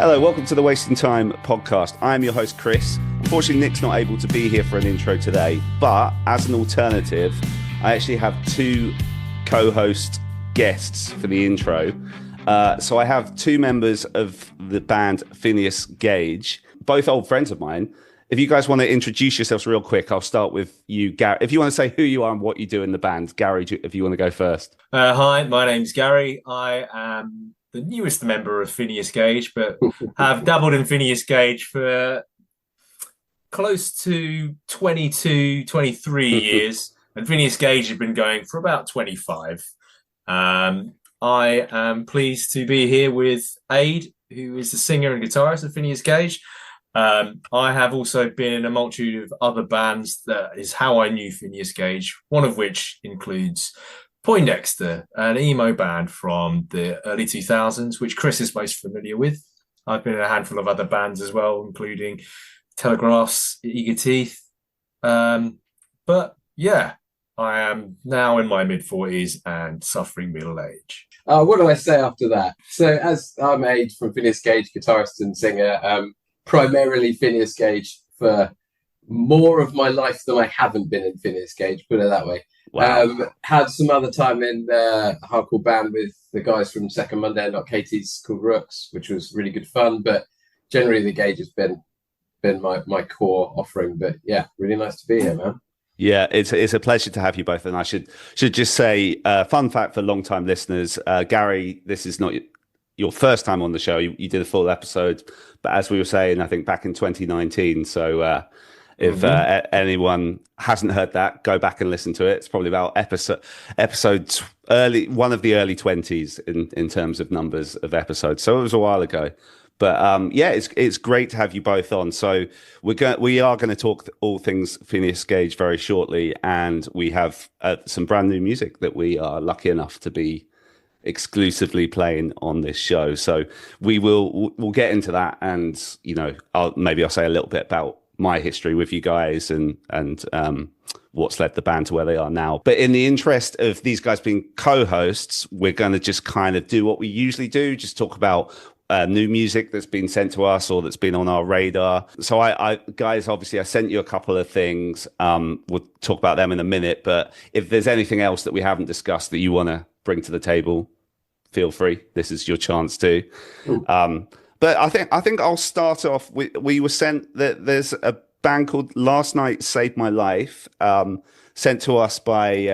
Hello, welcome to the Wasting Time podcast. I'm your host, Chris. Unfortunately, Nick's not able to be here for an intro today, but as an alternative, I actually have two co-host guests for the intro. So I have two members of the band Phinius Gage, both old friends of mine. If you guys want to introduce yourselves real quick, I'll start with you, Gary. If you want to say who you are and what you do in the band, Gary, if you want to go first. Hi, my name's Gary. I am the newest member of Phinius Gage, but have dabbled in Phinius Gage for close to 22, 23 years. And Phinius Gage has been going for about 25. I am pleased to be here with Aid, who is the singer and guitarist of Phinius Gage. I have also been in a multitude of other bands. That is how I knew Phinius Gage, one of which includes Poindexter, an emo band from the early 2000s, which Chris is most familiar with. I've been in a handful of other bands as well, including Telegraph's Eager Teeth. But yeah, I am now in my mid-40s and suffering middle age. What do I say after that? So as I'm Aid from Phinius Gage, guitarist and singer, primarily Phinius Gage for more of my life than I haven't been in Phinius Gage, put it that way. Wow. Had some other time in a hardcore band with the guys from Second Monday and Not Katie's called Rooks, which was really good fun. But generally, the Gage has been my core offering. But yeah, really nice to be here, man. Yeah, it's a pleasure to have you both. And I should just say, fun fact for long-time listeners, Gary, this is not your first time on the show. You did a full episode, but as we were saying, I think back in 2019. So if anyone hasn't heard that, go back and listen to it. It's probably about episodes one of the early 20s in terms of numbers of episodes. So it was a while ago. But yeah, it's great to have you both on. So we are going to talk all things Phinius Gage very shortly, and we have some brand new music that we are lucky enough to be exclusively playing on this show. So we'll get into that, and I'll say a little bit about my history with you guys and what's led the band to where they are now. But in the interest of these guys being co-hosts, we're going to just kind of do what we usually do, just talk about new music that's been sent to us or that's been on our radar. So I guys, obviously I sent you a couple of things. We'll talk about them in a minute, but if there's anything else that we haven't discussed that you want to bring to the table, feel free. This is your chance to. But I think I'll start off with, we were sent that there's a band called Last Night Saved My Life, sent to us by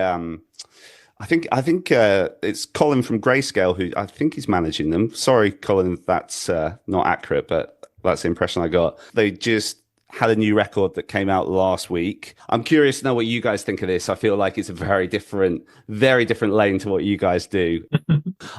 I think it's Colin from Grayscale, who I think he's managing them. Sorry, Colin, if that's not accurate, but that's the impression I got. They just had a new record that came out last week. I'm curious to know what you guys think of this. I feel like it's a very different lane to what you guys do.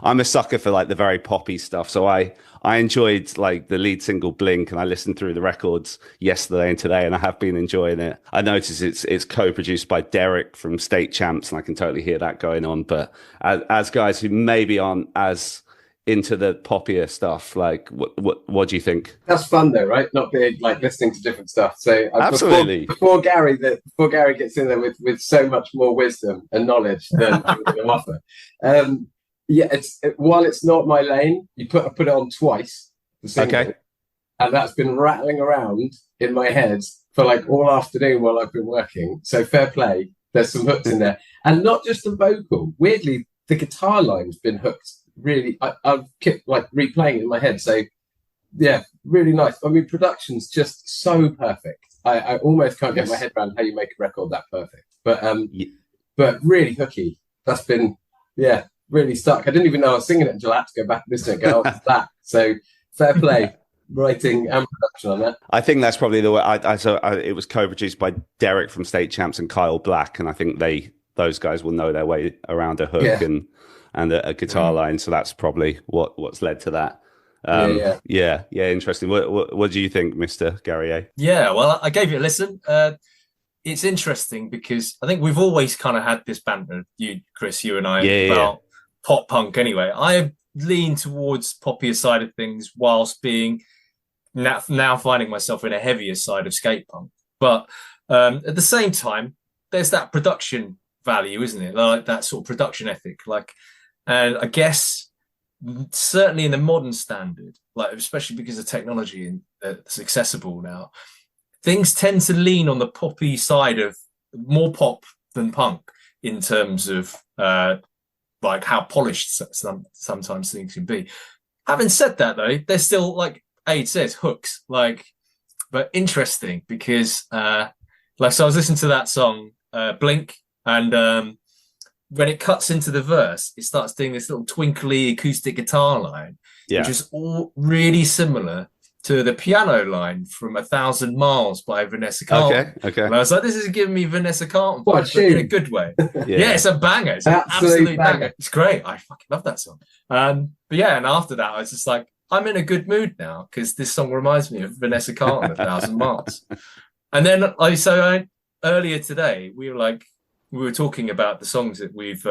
I'm a sucker for like the very poppy stuff. So I enjoyed like the lead single Blink, and I listened through the records yesterday and today, and I have been enjoying it. I noticed it's co-produced by Derek from State Champs, and I can totally hear that going on. But as guys who maybe aren't as into the poppier stuff, like what do you think? That's fun though, right? Not being like listening to different stuff. So absolutely, before Gary gets in there with so much more wisdom and knowledge than I'm going to offer. While it's not my lane, I put it on twice, the single, okay, and that's been rattling around in my head for like all afternoon while I've been working. So fair play. There's some hooks in there, and not just the vocal. Weirdly, the guitar line's been hooked. Really, I've kept like replaying it in my head. So yeah, really nice. I mean, production's just so perfect. I almost can't get my head around how you make a record that perfect. But really hooky. That's been really stuck. I didn't even know I was singing it until I had to go back and listen and go, oh, that. So fair play, writing and production on that. I think that's probably the way. It was co-produced by Derek from State Champs and Kyle Black, and I think those guys will know their way around a hook and a guitar line. So that's probably what's led to that. Yeah, interesting. What do you think, Mr. Gary A? Yeah, well, I gave it a listen. It's interesting because I think we've always kind of had this banter, Chris, you and I, about pop punk anyway. I lean towards poppier side of things whilst being now finding myself in a heavier side of skate punk. But at the same time, there's that production value, isn't it? Like that sort of production ethic. And I guess certainly in the modern standard, like especially because of technology and it's accessible now, things tend to lean on the poppy side of more pop than punk in terms of like how polished sometimes things can be. Having said that, though, there's still, like Aid says, hooks. Like, but interesting because, like, so I was listening to that song, Blink, and when it cuts into the verse, it starts doing this little twinkly acoustic guitar line, which is all really similar to the piano line from 1,000 Miles by Vanessa Carlton. Okay. And I was like, this is giving me Vanessa Carlton What in a good way. Yeah, it's a banger. It's an absolute banger. It's great. I fucking love that song. But yeah, and after that, I was just like, I'm in a good mood now because this song reminds me of Vanessa Carlton, 1,000 Miles. And then, earlier today, we were talking about the songs that we've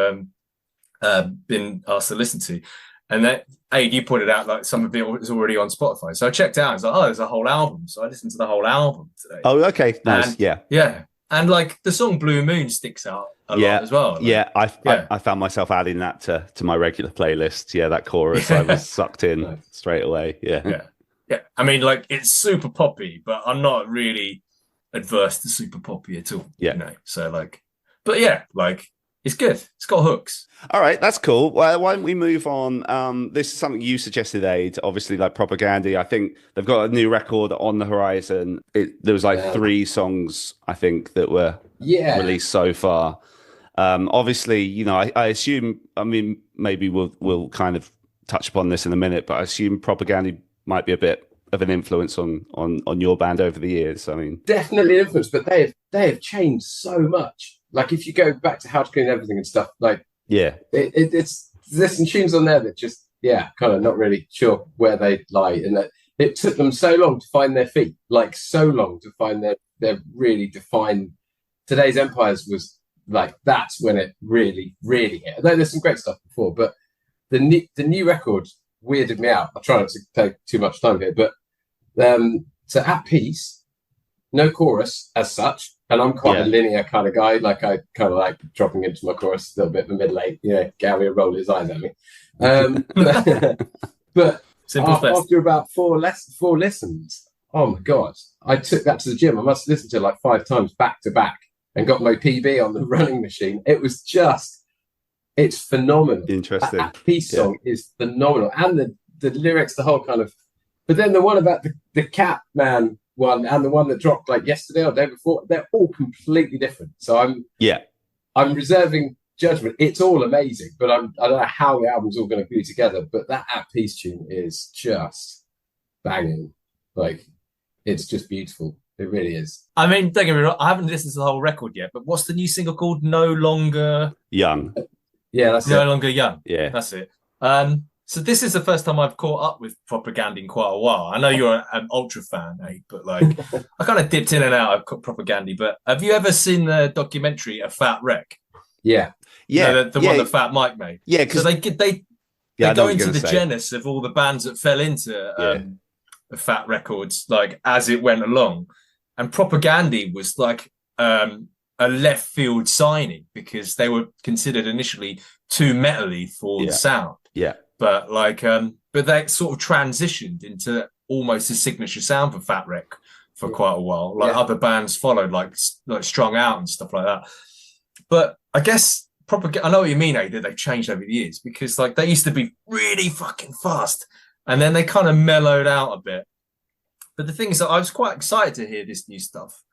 been asked to listen to. And then, Aid, you pointed out like some of it was already on Spotify. So I checked out. I was like, oh, there's a whole album. So I listened to the whole album today. Oh, okay, nice. And, yeah. And like the song Blue Moon sticks out a lot as well. Like, I found myself adding that to my regular playlist. Yeah, that chorus, I was sucked in straight away. Yeah. I mean, like it's super poppy, but I'm not really adverse to super poppy at all. Yeah. You know? So like, but yeah, like it's good. It's got hooks. All right, that's cool. Well, why don't we move on? This is something you suggested, Aid. Obviously, like Propagandhi. I think they've got a new record on the horizon. There was like 3 songs, I think, that were released so far. Obviously, you know, I assume. I mean, maybe we'll kind of touch upon this in a minute, but I assume Propagandhi might be a bit of an influence on your band over the years. I mean, definitely influence, but they have changed so much. Like if you go back to How to Clean Everything and stuff, like it's there's some tunes on there that just kind of not really sure where they lie, and that it took them so long to find their feet, like so long to find their really defined. Today's Empires was like that's when it really hit. Although there's some great stuff before, but the new record weirded me out. I try not to take too much time here, but so At Peace, no chorus as such. And I'm quite a linear kind of guy. Like I kind of like dropping into my chorus a little bit of a middle eight. Gary will roll his eyes at me. But after about four listens, oh my God, I took that to the gym. I must have listened to it like 5 times back to back and got my PB on the running machine. It was it's phenomenal. Interesting. That Peace song is phenomenal. And the lyrics, the whole kind of, but then the one about the cat man one and the one that dropped like yesterday or the day before, they're all completely different. So I'm reserving judgment. It's all amazing, but I don't know how the album's all going to glue together. But that At Peace tune is just banging. Like it's just beautiful. It really is. I mean, don't get me wrong, I haven't listened to the whole record yet, but what's the new single called? No Longer Young. Yeah, that's No Longer Young. Yeah, that's it. So this is the first time I've caught up with Propagandhi in quite a while. I know you're an ultra fan, but like I kind of dipped in and out of Propagandhi. But have you ever seen the documentary A Fat Wreck? Yeah. The one that Fat Mike made. Yeah, because so they go into the genesis of all the bands that fell into the Fat Records, like as it went along. And Propagandhi was like a left field signing because they were considered initially too metally for the sound. Yeah. But like, but they sort of transitioned into almost a signature sound for Fat Wreck for quite a while. Like other bands followed, like Strung Out and stuff like that. But I guess I know what you mean, that they've changed over the years because like they used to be really fucking fast, and then they kind of mellowed out a bit. But the thing is that I was quite excited to hear this new stuff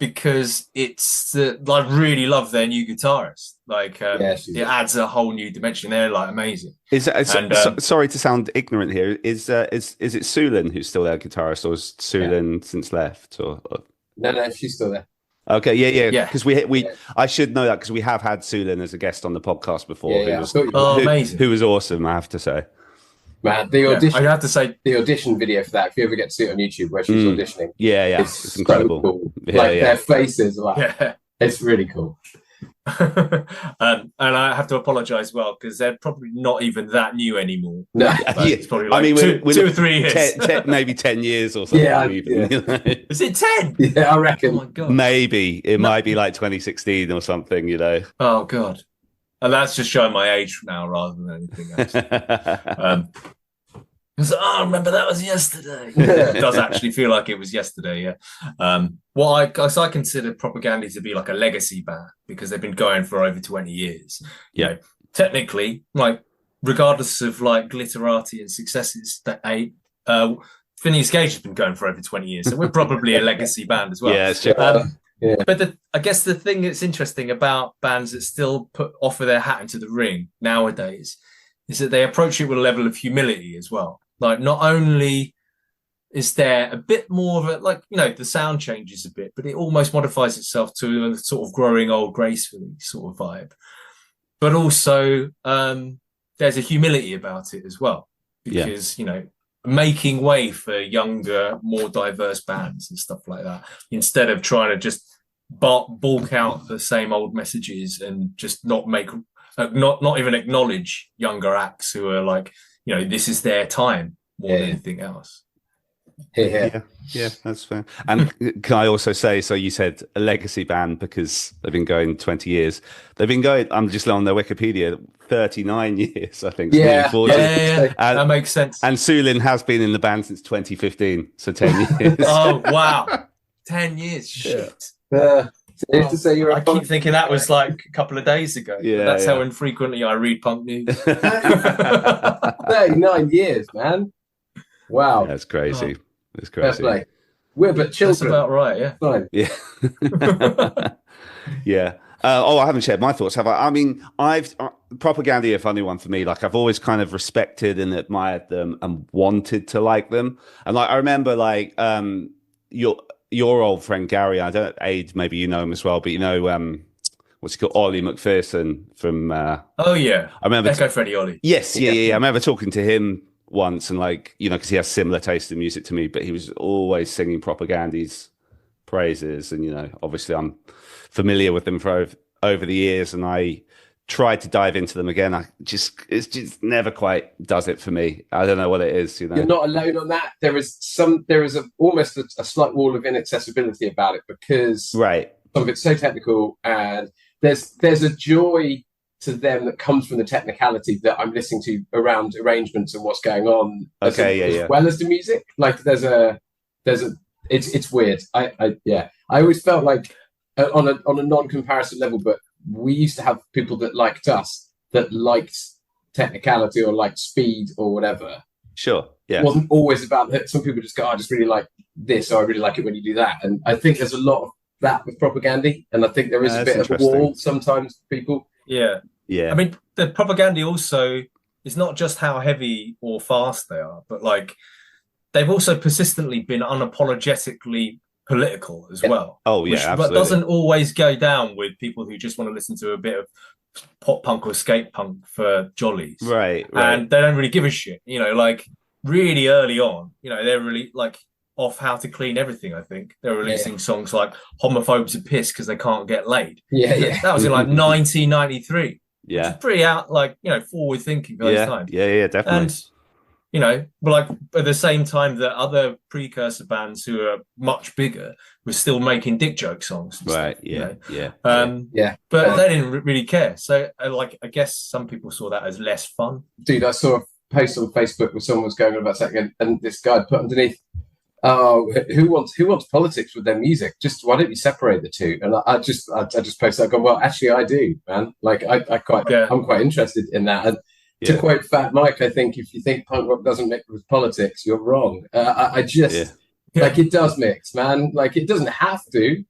because it's I really love their new guitarist. Like it adds a whole new dimension. They're like amazing. Sorry to sound ignorant here. Is it Sulin who's still their guitarist, or is Sulin since left? Or no, she's still there. Okay, yeah. Because I should know that because we have had Sulin as a guest on the podcast before. Amazing. Who was awesome, I have to say. Man, the audition. I have to say the audition video for that. If you ever get to see it on YouTube, where she's auditioning, it's incredible. So cool. Their faces, it's really cool. And I have to apologise well because they're probably not even that new anymore. No, it's probably like two or 3 years, maybe 10 years or something. Is it 10? Yeah, I reckon. Oh my God. Maybe it might be like 2016 or something. Oh God. And that's just showing my age now rather than anything else. I remember that was yesterday. It does actually feel like it was yesterday, yeah. I consider Propagandhi to be like a legacy band because they've been going for over 20 years. Yeah. You know, technically, like, regardless of like glitterati and successes, that Phinius Gage has been going for over 20 years. So we're probably a legacy band as well. Yeah, it's true. But I guess the thing that's interesting about bands that still offer their hat into the ring nowadays is that they approach it with a level of humility as well. Like, not only is there a bit more of a, like, you know, the sound changes a bit, but it almost modifies itself to a sort of growing old gracefully sort of vibe. But also there's a humility about it as well, because, you know, making way for younger, more diverse bands and stuff like that, instead of trying to just bulk out the same old messages and just not even acknowledge younger acts who are like, you know, this is their time more than anything else. Yeah, that's fair. And can I also say, so you said a legacy band because they've been going 20 years. They've been going, I'm just on their Wikipedia, 39 years, I think. Yeah. That makes sense. And Sulin has been in the band since 2015, so 10 years. Oh, wow. 10 years, shit. To say I keep thinking that was like a couple of days ago. Yeah, that's how infrequently I read punk news. 39 years, man. Wow. That's crazy. It's crazy. We're but children. That's about right, yeah. Fine. Yeah. Yeah. I haven't shared my thoughts, have I? I mean, Propagandhi, a funny one for me. Like, I've always kind of respected and admired them and wanted to like them. And like, I remember like your old friend Gary, I don't Aid, maybe you know him as well, but you know, what's he called? Ollie McPherson from oh yeah. I remember Echo Freddie Ollie. Yes, yeah. I remember talking to him once, and like, you know, because he has similar taste in music to me, but he was always singing Propagandhi's praises, and you know, obviously I'm familiar with them for over the years, and I tried to dive into them again. It just never quite does it for me. I don't know what it is. You know, you're not alone on that. There is almost a slight wall of inaccessibility about it, because some of it's so technical, and there's a joy to them that comes from the technicality that I'm listening to around arrangements and what's going on, as well as the music. Like it's weird. I always felt like on a non-comparison level, but we used to have people that liked us that liked technicality or liked speed or whatever. Sure. Yeah. It wasn't always about that. Some people just go, I just really like this, or I really like it when you do that. And I think there's a lot of that with Propagandhi, and I think there is a bit of a wall sometimes for people. Yeah. I mean, the Propagandhi also is not just how heavy or fast they are, but like they've also persistently been unapologetically political as well. Oh yeah, absolutely. But doesn't always go down with people who just want to listen to a bit of pop punk or skate punk for jollies. Right. And they don't really give a shit. You know, like really early on, you know, they're really like off How to Clean Everything, I think. They're releasing songs like Homophobes Are Pissed Because They Can't Get Laid. Yeah. That was in like 1993. Yeah. It's pretty forward thinking for those times. Yeah, definitely. And, you know, but like at the same time that other precursor bands who are much bigger were still making dick joke songs. Right. Stuff, yeah. You know? But they didn't really care. So I guess some people saw that as less fun. Dude, I saw a post on Facebook where someone was going on about something, and this guy put underneath, "Oh, who wants politics with their music? Just why don't you separate the two?" And I just posted, I go, well, actually, I do, man. Like I'm quite interested in that. And to quote Fat Mike, I think if you think punk rock doesn't mix with politics, you're wrong. Like it does mix, man. Like it doesn't have to,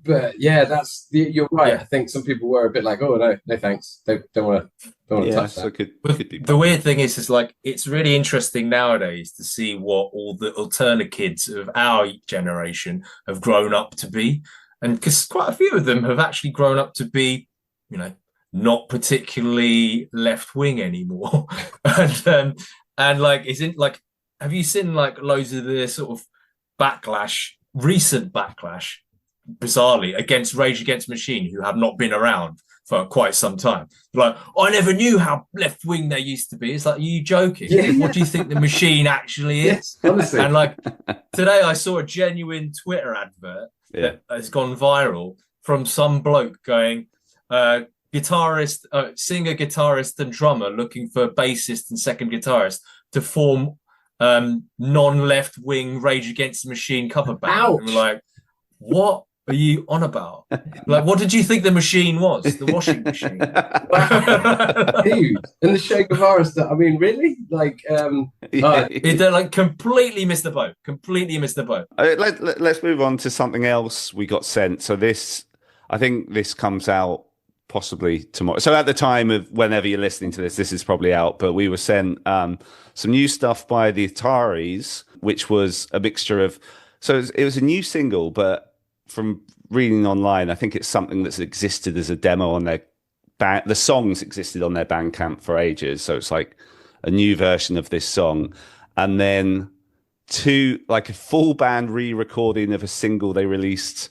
but you're right. I think some people were a bit like, oh no thanks, don't want to touch that. So could be the weird thing is like it's really interesting nowadays to see what all the alternate kids of our generation have grown up to be, and because quite a few of them have actually grown up to be, you know, not particularly left wing anymore. and like, isn't like, have you seen like loads of the sort of recent backlash, bizarrely, against Rage Against the Machine, who have not been around for quite some time? Like, I never knew how left wing they used to be. It's like, are you joking? What do you think the Machine actually is? Honestly. And like today I saw a genuine Twitter advert that has gone viral from some bloke going, guitarist, singer, guitarist, and drummer looking for bassist and second guitarist to form non-left wing Rage Against the Machine cover band. Ouch. And we're like, what are you on about? Like, what did you think the machine was? The washing machine. Dude, and the Che Guevara stuff. I mean, really? Like, they like completely missed the boat. Completely missed the boat. Let's move on to something else we got sent. So I think this comes out possibly tomorrow. So at the time of whenever you're listening to this is probably out. But we were sent some new stuff by the Ataris, which was a mixture of. So it was a new single, but from reading online, I think it's something that's existed as a demo on their band. The songs existed on their Bandcamp for ages, so it's like a new version of this song, and then like a full band re-recording of a single they released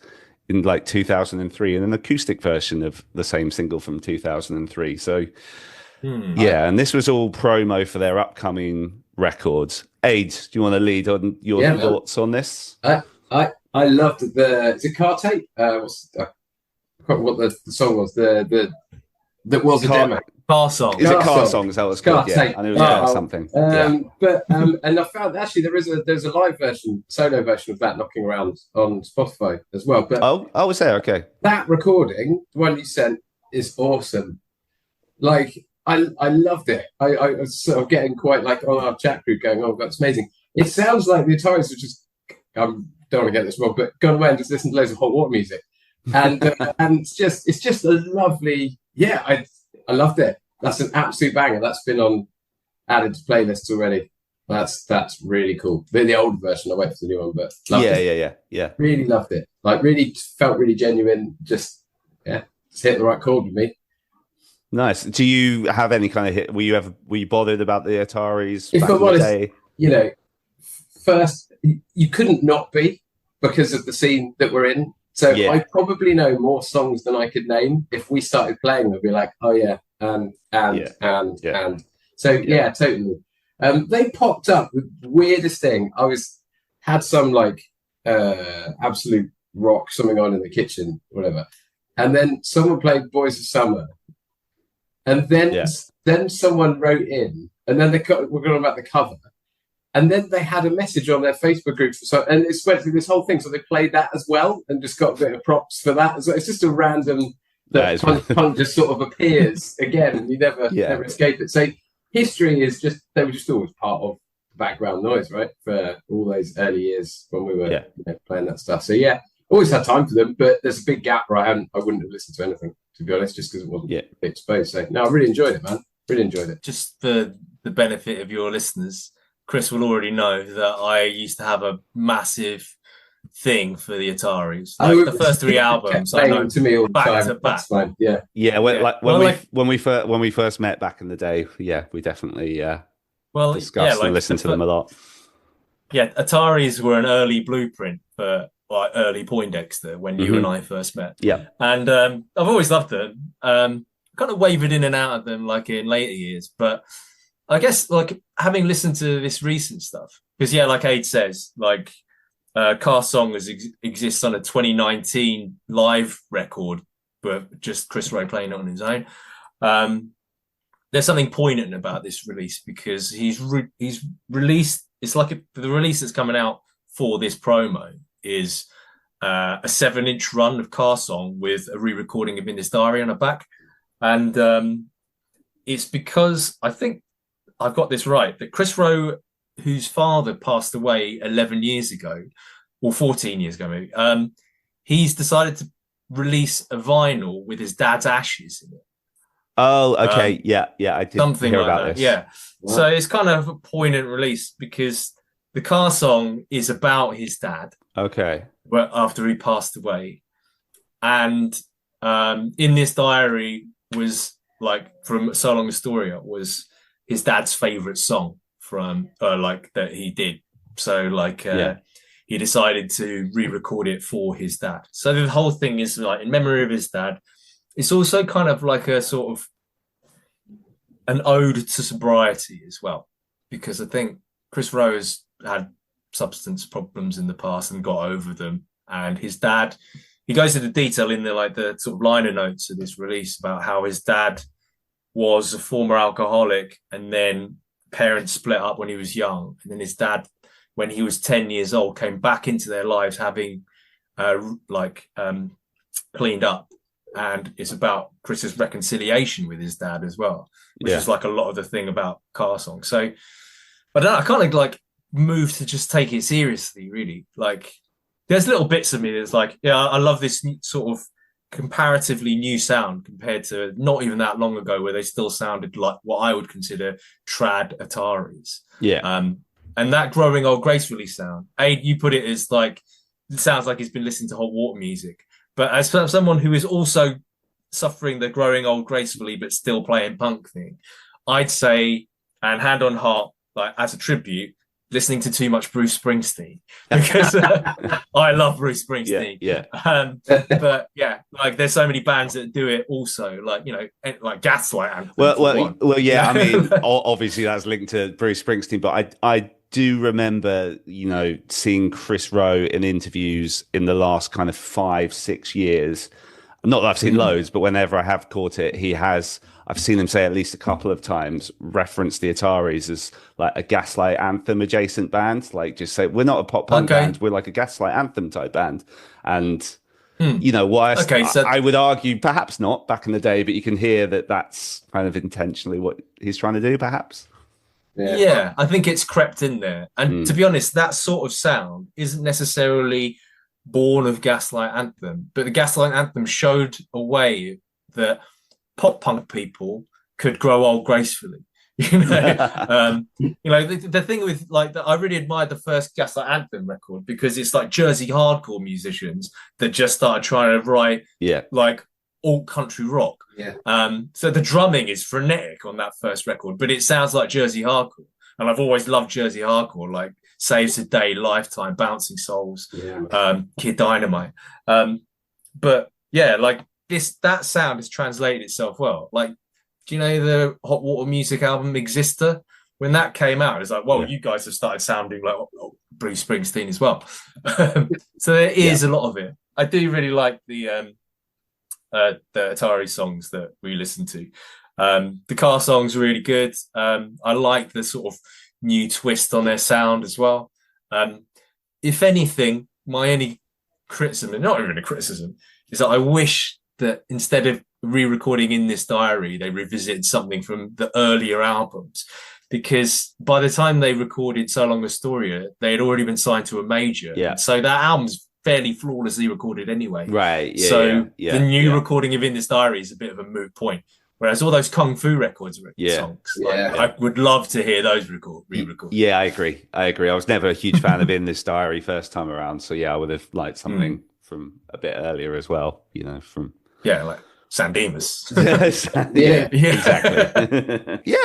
in like 2003, and an acoustic version of the same single from 2003. So yeah, and this was all promo for their upcoming records. Aid, do you want to lead on your thoughts on this? I loved is it Car Tape? I forgot what the song was. That was a demo. Car Song. Is it Car Song? Is that what's called? Yeah, and it was something. But and I found actually there's a live version, solo version of that knocking around on Spotify as well. But I was there. Okay, that recording, the one you sent, is awesome. Like I loved it. I was sort of getting quite like on our chat group going, oh, that's amazing. It sounds like the Ataris were just don't want to get this wrong, but gone away and just listened to loads of hot water music, and and it's just a lovely. Yeah, I loved it. That's an absolute banger. That's been added to playlists already. That's really cool. The old version. I wait for the new one, but yeah. Really loved it. Like really felt really genuine. Just hit the right chord with me. Nice. Do you have any kind of hit? Were you bothered about the Ataris? If I'm honest, first you couldn't not be because of the scene that we're in. So I probably know more songs than I could name. If we started playing, we'd be like, oh yeah, and. So totally. They popped up with the weirdest thing. Had some like absolute rock something on in the kitchen, whatever, and then someone played Boys of Summer, and then someone wrote in, and then we're going about the cover. And then they had a message on their Facebook group, and it went through this whole thing. So they played that as well, and just got a bit of props for that. So it's just a random punk just sort of appears again, and you never escape it. So history is they were just always part of the background noise, right? For all those early years when we were playing that stuff. So always had time for them, but there's a big gap where I wouldn't have listened to anything, to be honest, just because it wasn't exposed. So no, I really enjoyed it, man. Really enjoyed it. Just for the benefit of your listeners, Chris will already know that I used to have a massive thing for the Ataris. Like the first three albums, I know to me all the back time. to back. That's fine. Yeah. When we first met back in the day, we definitely discussed and listened to them a lot. Yeah, Ataris were an early blueprint for early Poindexter when you and I first met. Yeah, and I've always loved them. Kind of wavered in and out of them like in later years, but I guess like having listened to this recent stuff, because like Aid says, like Car Song exists on a 2019 live record, but just Chris Rowe playing it on his own. There's something poignant about this release because he's released. It's like the release that's coming out for this promo is a 7-inch run of Car Song with a re-recording of In This Diary on the back, and it's because I think I've got this right, that Chris Rowe, whose father passed away 11 years ago, or 14 years ago maybe, he's decided to release a vinyl with his dad's ashes in it. Oh, okay. I did hear about this. Yeah. Wow. So it's kind of a poignant release because the Car Song is about his dad. Okay. After he passed away. And In This Diary was like, from So Long Astoria, was his dad's favorite song from that he did. So he decided to re-record it for his dad. So the whole thing is like in memory of his dad. It's also kind of like a sort of an ode to sobriety as well, because I think Chris Rowe has had substance problems in the past and got over them. And his dad he goes into detail in the sort of liner notes of this release about how his dad was a former alcoholic, and then parents split up when he was young, and then his dad, when he was 10 years old, came back into their lives having cleaned up. And it's about Chris's reconciliation with his dad as well, which is like a lot of the thing about car songs. So I don't know, I kind of like move to just take it seriously, really. Like there's little bits of me that's like, yeah, I love this sort of comparatively new sound compared to not even that long ago where they still sounded like what I would consider trad Ataris. And that growing old gracefully sound, you put it as like, it sounds like he's been listening to hot water music. But as someone who is also suffering the growing old gracefully but still playing punk thing, I'd say, and hand on heart, like as a tribute, listening to too much Bruce Springsteen, because I love Bruce Springsteen. But yeah, like there's so many bands that do it also, like, you know, like Gaslight Anthem. Well, yeah. I mean, obviously that's linked to Bruce Springsteen, but I do remember, you know, seeing Chris Rowe in interviews in the last kind of 5-6 years. Not that I've seen loads, but whenever I have caught it, I've seen him say at least a couple of times, reference the Ataris as like a Gaslight Anthem adjacent band. Like just say, we're not a pop punk band, we're like a Gaslight Anthem type band. And, you know, I would argue perhaps not back in the day, but you can hear that that's kind of intentionally what he's trying to do, perhaps. Yeah, I think it's crept in there. And to be honest, that sort of sound isn't necessarily born of Gaslight Anthem, but the Gaslight Anthem showed a way that pop punk people could grow old gracefully. You know, the thing with like that, I really admired the first Gaslight Anthem record because it's like Jersey hardcore musicians that just started trying to write like alt country rock. So the drumming is frenetic on that first record, but it sounds like Jersey hardcore, and I've always loved Jersey hardcore, like Saves the Day, Lifetime, Bouncing Souls, Kid Dynamite. But yeah, like that sound has translated itself well. Like, do you know the Hot Water Music album Exister? When that came out, it's like, well, you guys have started sounding like Bruce Springsteen as well. So there is a lot of it. I do really like the Atari songs that we listen to. The car songs are really good. I like the sort of new twist on their sound as well. If anything, my only criticism, and not even a criticism, is that I wish that instead of re-recording In This Diary, they revisited something from the earlier albums, because by the time they recorded So Long Astoria, they had already been signed to a major. So that album's fairly flawlessly recorded anyway. The new recording of In This Diary is a bit of a moot point. Whereas all those Kung Fu records songs, I would love to hear those re-recorded. Yeah, I agree. I was never a huge fan of In This Diary first time around. So yeah, I would have liked something from a bit earlier as well, you know, from... Yeah, like San Dimas. Exactly.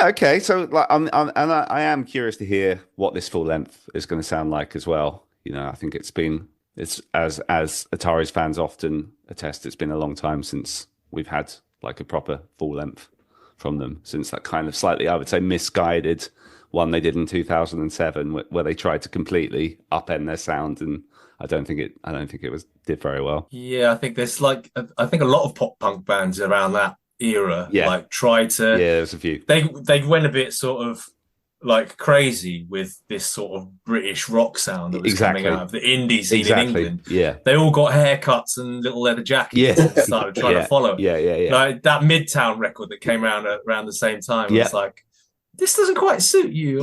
Okay. So like, I am curious to hear what this full length is going to sound like as well. You know, I think it's as Ataris fans often attest, it's been a long time since we've had like a proper full length from them, since that kind of slightly, I would say, misguided one they did in 2007 where they tried to completely upend their sound, and I don't think it did very well. Yeah, I think there's like I think a lot of pop punk bands around that era like tried to. Yeah, there's a few. They went a bit sort of like crazy with this sort of British rock sound that was coming out of the indie scene in England. Yeah, they all got haircuts and little leather jackets and started trying to follow. Yeah. Like that Midtown record that came around the same time. It's like, this doesn't quite suit you.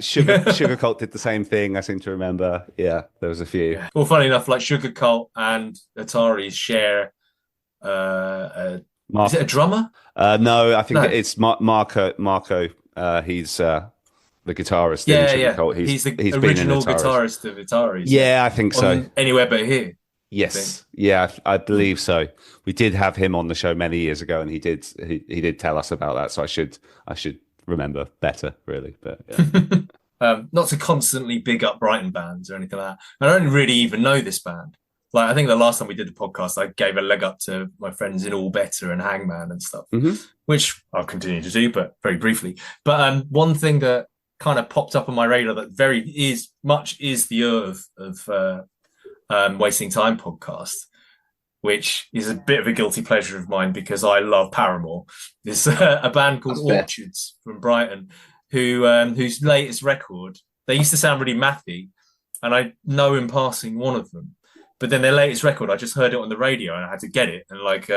Sugar Cult did the same thing, I seem to remember. Yeah, there was a few. Yeah. Well, funny enough, like Sugar Cult and Ataris share is it a drummer? No, I think it's Marco. He's the guitarist in Sugar Cult. He's the original guitarist of Ataris. Yeah, I think so. Anywhere But Here. Yes, I believe so. We did have him on the show many years ago, and he did tell us about that. So I should remember better, really. But not to constantly big up Brighton bands or anything like that. I don't really even know this band. Like, I think the last time we did the podcast, I gave a leg up to my friends in All Better and Hangman and stuff, which I'll continue to do, but very briefly. But one thing that kind of popped up on my radar that is the of Wasting Time podcast which is a bit of a guilty pleasure of mine because I love Paramore. There's a band called Orchards from Brighton, whose latest record, they used to sound really mathy, and I know in passing one of them, but then their latest record, I just heard it on the radio and I had to get it, and like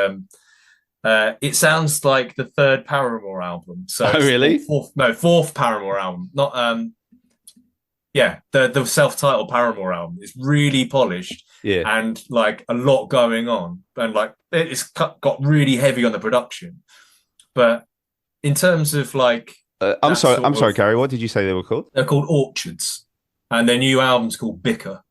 it sounds like the third Paramore album. So really? Fourth Paramore album, not the self-titled Paramore album. It's really polished, and like a lot going on, and like it's got really heavy on the production. But in terms of like, I'm sorry, Gary. What did you say they were called? They're called Orchards, and their new album's called Bicker.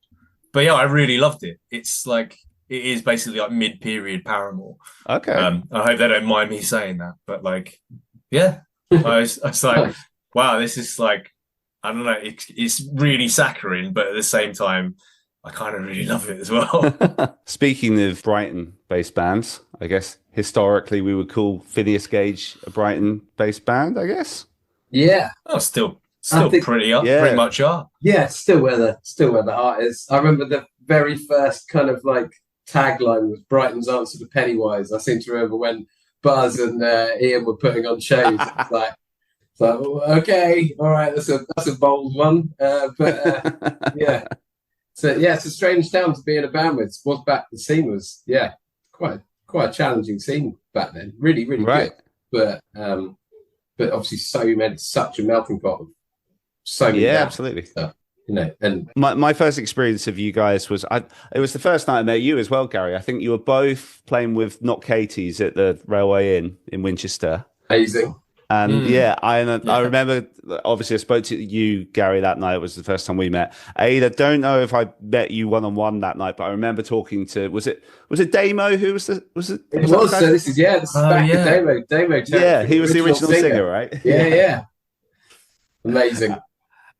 But yeah, I really loved it. It's like, it is basically like mid-period Paramore. Okay. I hope they don't mind me saying that, but like, yeah, I was like, wow, this is like, I don't know, it's really saccharine, but at the same time, I kind of really love it as well. Speaking of Brighton-based bands, I guess historically we would call Phinius Gage a Brighton-based band, I guess. Yeah. Oh, still pretty much are. Yeah, still where the heart is. I remember the very first kind of like tagline was Brighton's answer to Pennywise. I seem to remember when Buzz and Ian were putting on shows. It's like, okay, all right, that's a bold one, but yeah. So yeah, it's a strange town to be in a band with. The scene was quite a challenging scene back then. Really, really good. But obviously such a melting pot of so many absolutely stuff, you know. And my first experience of you guys was it was the first night I met you as well, Gary. I think you were both playing with Not Katie's at the Railway Inn in Winchester. Amazing. And I remember, obviously I spoke to you, Gary, that night. It was the first time we met. I don't know if I met you one-on-one that night, but I remember talking to, was it Damo who was it? So this is back to Damo. Yeah, he was the original singer, right? Yeah. Amazing.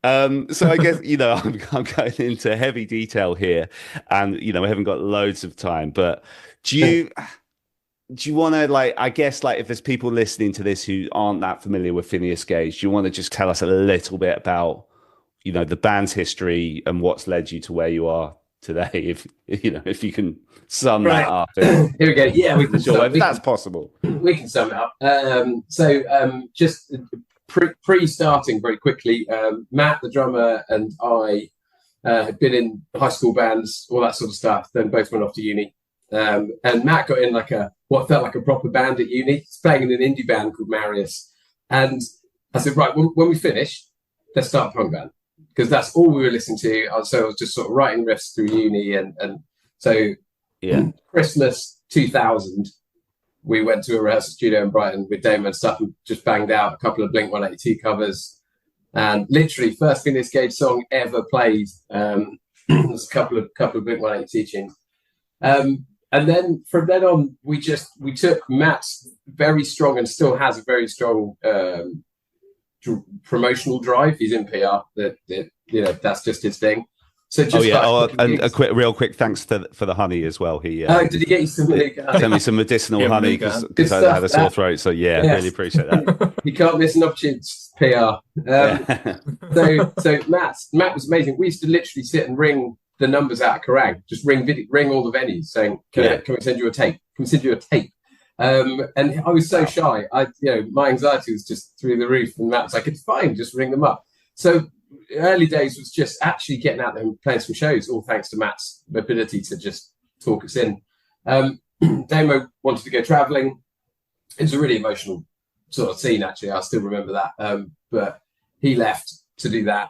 So I guess, I'm going into heavy detail here, and, we haven't got loads of time, but do you want to, like, I guess, like, if there's people listening to this who aren't that familiar with Phinius Gage, do you want to just tell us a little bit about, the band's history and what's led you to where you are today? If you can sum that up. Here we go. Yeah, we can. If that's possible. We can sum it up. Just pre-starting very quickly, Matt, the drummer, and I had been in high school bands, all that sort of stuff. Then both went off to uni. And Matt got in what felt like a proper band at uni. He's playing in an indie band called Marius. And I said, right, when we finish, let's start a punk band. Because that's all we were listening to. So I was just sort of writing riffs through uni. And so Christmas 2000, we went to a rehearsal studio in Brighton with Damon and stuff and just banged out a couple of Blink-182 covers. And literally, first Phinius Gage song ever played was a couple of Blink-182 tunes. And then from then on, we took Matt's very strong and still has a very strong promotional drive. He's in PR. That's just his thing. So just a real quick thanks for the honey as well. He did he get you some? Send me some medicinal honey because I had a sore throat. So really appreciate that. You can't miss an opportunity. PR. So Matt was amazing. We used to literally sit and ring the numbers out of Kerrang, just ring all the venues saying, can we send you a tape? Can we send you a tape? And I was so shy. My anxiety was just through the roof, and Matt was like, it's fine, just ring them up. So early days was just actually getting out there and playing some shows, all thanks to Matt's ability to just talk us in. Damo wanted to go traveling. It was a really emotional sort of scene, actually. I still remember that. But he left to do that,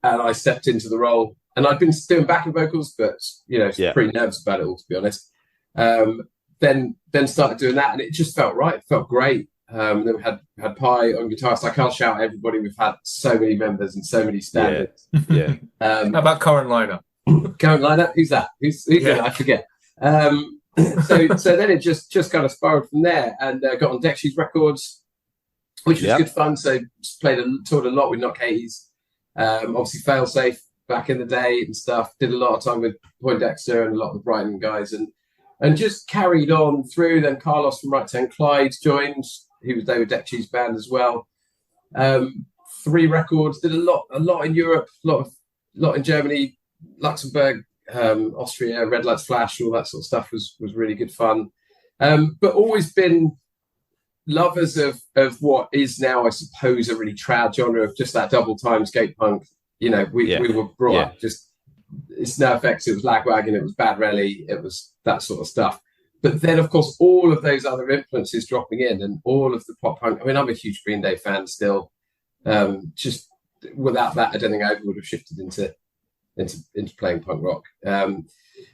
and I stepped into the role. And I'd been doing backing vocals, but pretty nervous about it all, to be honest. Then started doing that, and it just felt right. It felt great. Then we had Pi on guitar, so I can't shout out everybody. We've had so many members and so many standards. Yeah. How about current lineup? Current lineup? Who's that? Who's that? I forget. So then it just kind of spiraled from there, and got on Dexy's records, which was good fun. So toured a lot with Not Katie's. Obviously Failsafe back in the day and stuff. Did a lot of time with Poindexter and a lot of the Brighton guys, and just carried on through. Then Carlos from Right Hand Clyde joined. He was David Decci's band as well. 3 records. Did a lot in Europe, a lot in Germany, Luxembourg, Austria, Red Lights Flash, all that sort of stuff was really good fun. But always been lovers of what is now, I suppose, a really trad genre of just that double time skate punk. You know, we were brought up just, it's no effects, it was Lagwagon, it was Bad Rally, it was that sort of stuff. But then, of course, all of those other influences dropping in, and all of the pop punk. I mean, I'm a huge Green Day fan still. Just without that, I don't think I ever would have shifted into playing punk rock. And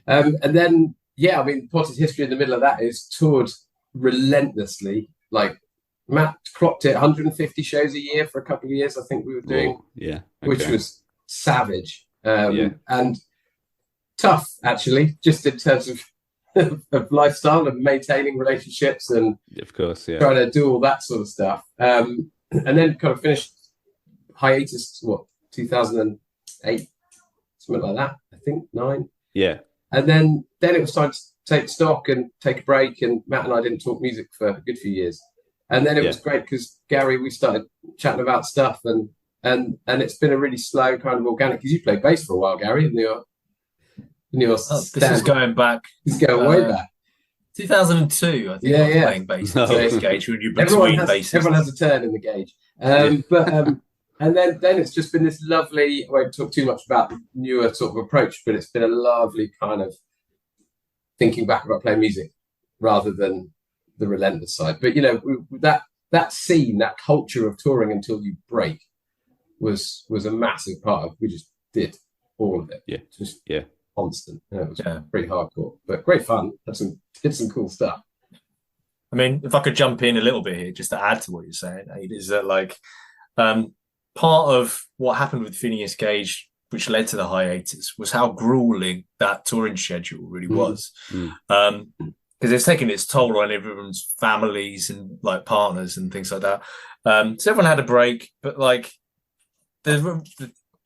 then, I mean, Potted History in the middle of that is toured relentlessly. Like Matt clocked it, 150 shows a year for a couple of years, I think we were doing. Which was savage and tough, actually, just in terms of of lifestyle and maintaining relationships and of course trying to do all that sort of stuff, and then kind of finished hiatus 2008, something like that, I think 9, and then it was time to take stock and take a break, and Matt and I didn't talk music for a good few years, and then it was great because Gary, we started chatting about stuff, and it's been a really slow kind of organic, because you played bass for a while, Gary, in your this is going back. It's going way back. 2002, I think. I was playing bass. Gage, when you're between basses. Everyone has a turn in the Gage. But and then it's just been this lovely. I won't talk too much about the newer sort of approach, but it's been a lovely kind of thinking back about playing music rather than the relentless side. But you know, that scene, that culture of touring until you break, was a massive part of. We just did all of it. Constant. It was pretty hardcore, but great fun. Did some cool stuff. I mean, if I could jump in a little bit here, just to add to what you're saying, Aid, is that like part of what happened with Phinius Gage, which led to the hiatus, was how grueling that touring schedule really was. Because it's taken its toll on everyone's families and like partners and things like that. So everyone had a break, but like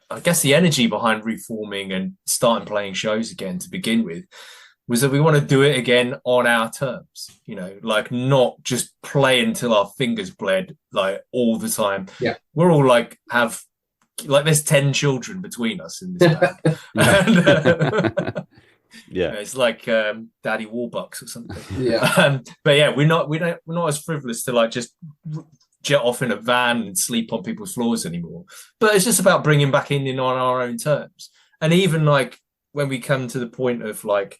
I guess the energy behind reforming and starting playing shows again to begin with was that we want to do it again on our terms, you know, like not just play until our fingers bled like all the time. We're all like there's 10 children between us in this band. And, it's like Daddy Warbucks or something. But we're not as frivolous to like just jet off in a van and sleep on people's floors anymore, but it's just about bringing back in on our own terms. And even like when we come to the point of like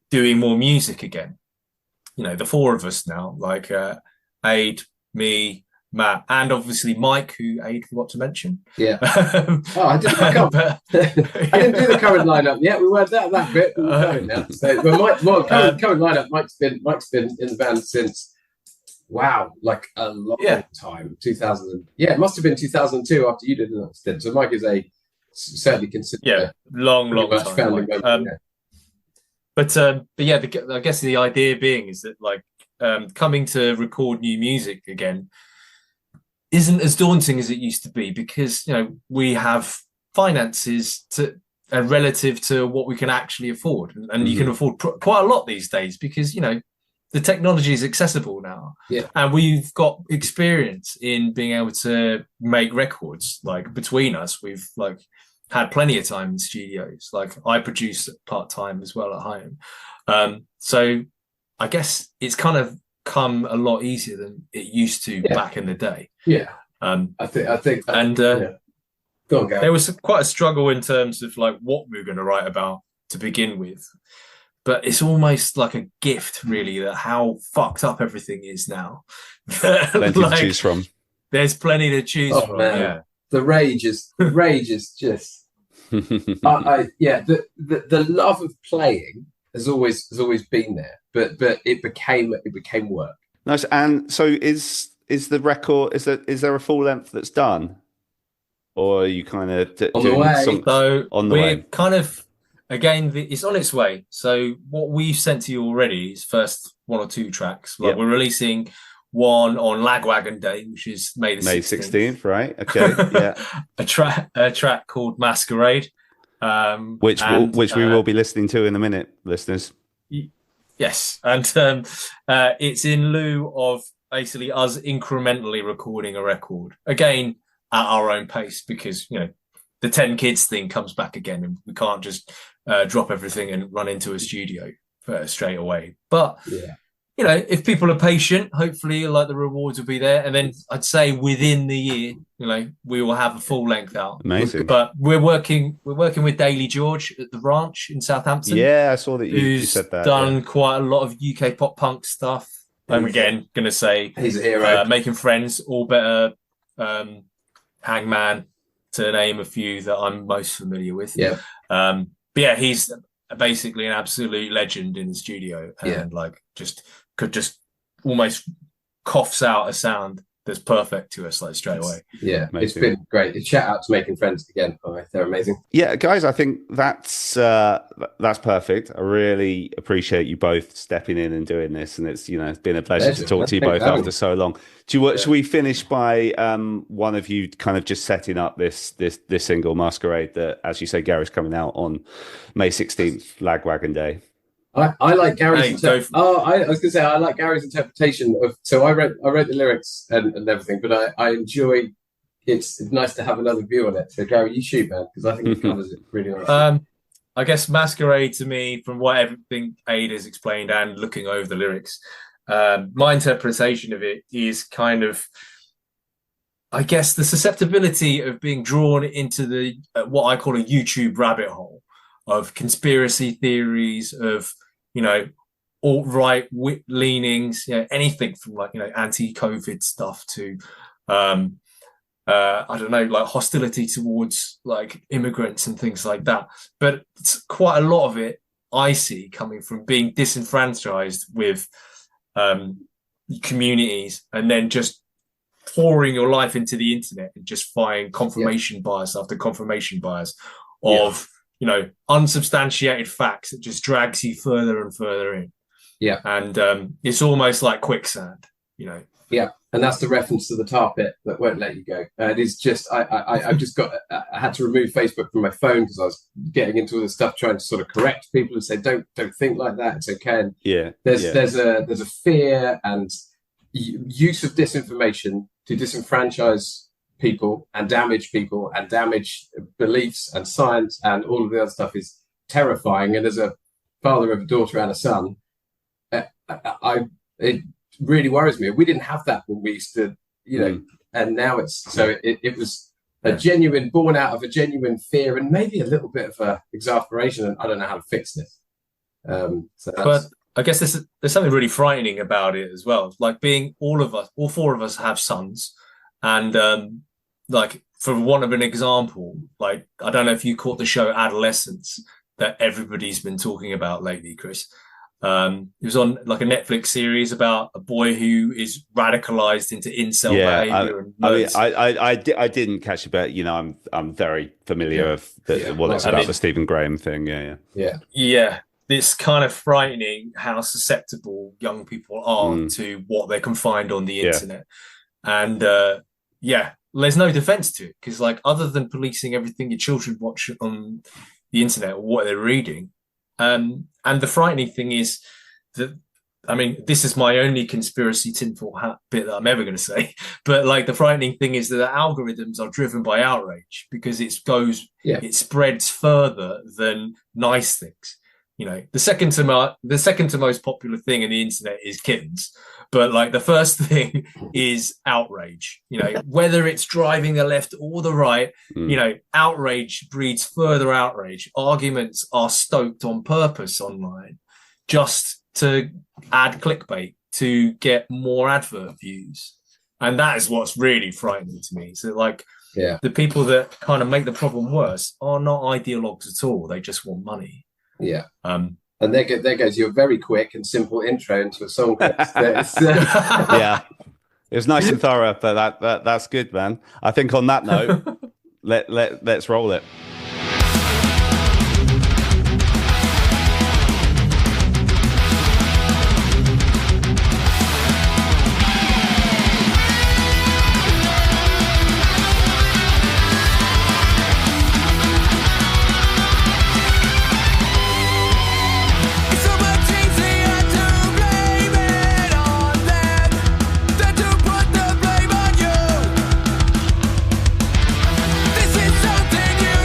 doing more music again, you know, the four of us now, like Aid, me, Matt, and obviously Mike, who Aid forgot to mention. I didn't do the current lineup yet. We weren't that bit, but we're going now. So, but current lineup, Mike's been in the band since like a long time. 2000. It must have been 2002 after you did that stint. So Mike is certainly considered long time. But I guess the idea being is that like coming to record new music again isn't as daunting as it used to be, because you know we have finances relative to what we can actually afford, and you can afford quite a lot these days because you know the technology is accessible now, and we've got experience in being able to make records. Like between us, we've like had plenty of time in studios. Like I produce part time as well at home, so I guess it's kind of come a lot easier than it used to back in the day. I think, and go on, Gary. There was quite a struggle in terms of like what we were going to write about to begin with. But it's almost like a gift, really, that how fucked up everything is now. Plenty to choose from. There's plenty to choose from. Man. The rage is just. The love of playing has always been there, but it became work. Nice. And so is the record? Is there a full length that's done, or are you kind of on the way? So we're kind of. Again, it's on its way. So what we've sent to you already is first 1 or 2 tracks. Like we're releasing one on Lagwagon Day, which is May 16th, right? Okay, a track called Masquerade, which we will be listening to in a minute, listeners. Yes, and it's in lieu of basically us incrementally recording a record again at our own pace, because you know the 10 kids thing comes back again, and we can't just drop everything and run into a studio straight away. But you know, if people are patient, hopefully like the rewards will be there. And then I'd say within the year, you know, we will have a full length out. Amazing. But we're working with Daily George at the Ranch in Southampton. Yeah, I saw that you said that. Done quite a lot of UK pop punk stuff. And again, gonna say he's a hero. Making Friends, All Better, Hangman, to name a few that I'm most familiar with. Yeah. But yeah, he's basically an absolute legend in the studio, and like could just almost coughs out a sound that's perfect to us like straight away. Yeah, amazing. It's been great. Shout out to Making Friends again. They're amazing. Yeah, guys, I think that's perfect. I really appreciate you both stepping in and doing this, and it's been a pleasure to talk to you both after so long. Should we finish by one of you kind of just setting up this single Masquerade that, as you say, Gary's coming out on May 16th, Lagwagon Day? I like Gary's. I was going to say I like Gary's interpretation of. So I wrote the lyrics and everything, but I enjoy. It's nice to have another view on it. So Gary, you shoot, man, because I think it covers it really nicely. I guess Masquerade to me, from what everything Aid has explained and looking over the lyrics, my interpretation of it is kind of, I guess, the susceptibility of being drawn into the what I call a YouTube rabbit hole of conspiracy theories, of alt-right leanings, anything from like anti-COVID stuff to I don't know, like hostility towards like immigrants and things like that. But it's quite a lot of it I see coming from being disenfranchised with communities, and then just pouring your life into the internet and just finding confirmation bias after confirmation bias of unsubstantiated facts that just drags you further and further in. Yeah. And it's almost like quicksand, Yeah. And that's the reference to the tar pit that won't let you go. It is just, I had to remove Facebook from my phone because I was getting into all this stuff, trying to sort of correct people and say, don't think like that. It's okay. And there's a fear and use of disinformation to disenfranchise people and damage beliefs and science, and all of the other stuff is terrifying. And as a father of a daughter and a son, it really worries me. We didn't have that when we used to, and now it was a genuine, born out of a genuine fear and maybe a little bit of a exasperation, and I don't know how to fix this. But I guess there's something really frightening about it as well. Like being all four of us have sons, and like, for want of an example, like, I don't know if you caught the show Adolescence that everybody's been talking about lately, Chris. It was on like a Netflix series about a boy who is radicalized into incel behavior. I didn't catch it, but I'm very familiar of what it's about, the Stephen Graham thing. Yeah. It's kind of frightening how susceptible young people are to what they can find on the internet. And there's no defense to it, because like, other than policing everything your children watch on the internet or what they're reading, and the frightening thing is that, I mean, this is my only conspiracy tinfoil hat bit that I'm ever going to say, but like, the frightening thing is that the algorithms are driven by outrage, because it spreads further than nice things. The second to most popular thing in the internet is kittens, but like, the first thing is outrage. Whether it's driving the left or the right, outrage breeds further outrage. Arguments are stoked on purpose online just to add clickbait, to get more advert views, and that is what's really frightening to me. So like, the people that kind of make the problem worse are not ideologues at all. They just want money. Yeah. And there goes your very quick and simple intro into a song. Yeah, it was nice and thorough, but that's good, man. I think on that note, let's roll it. This is something you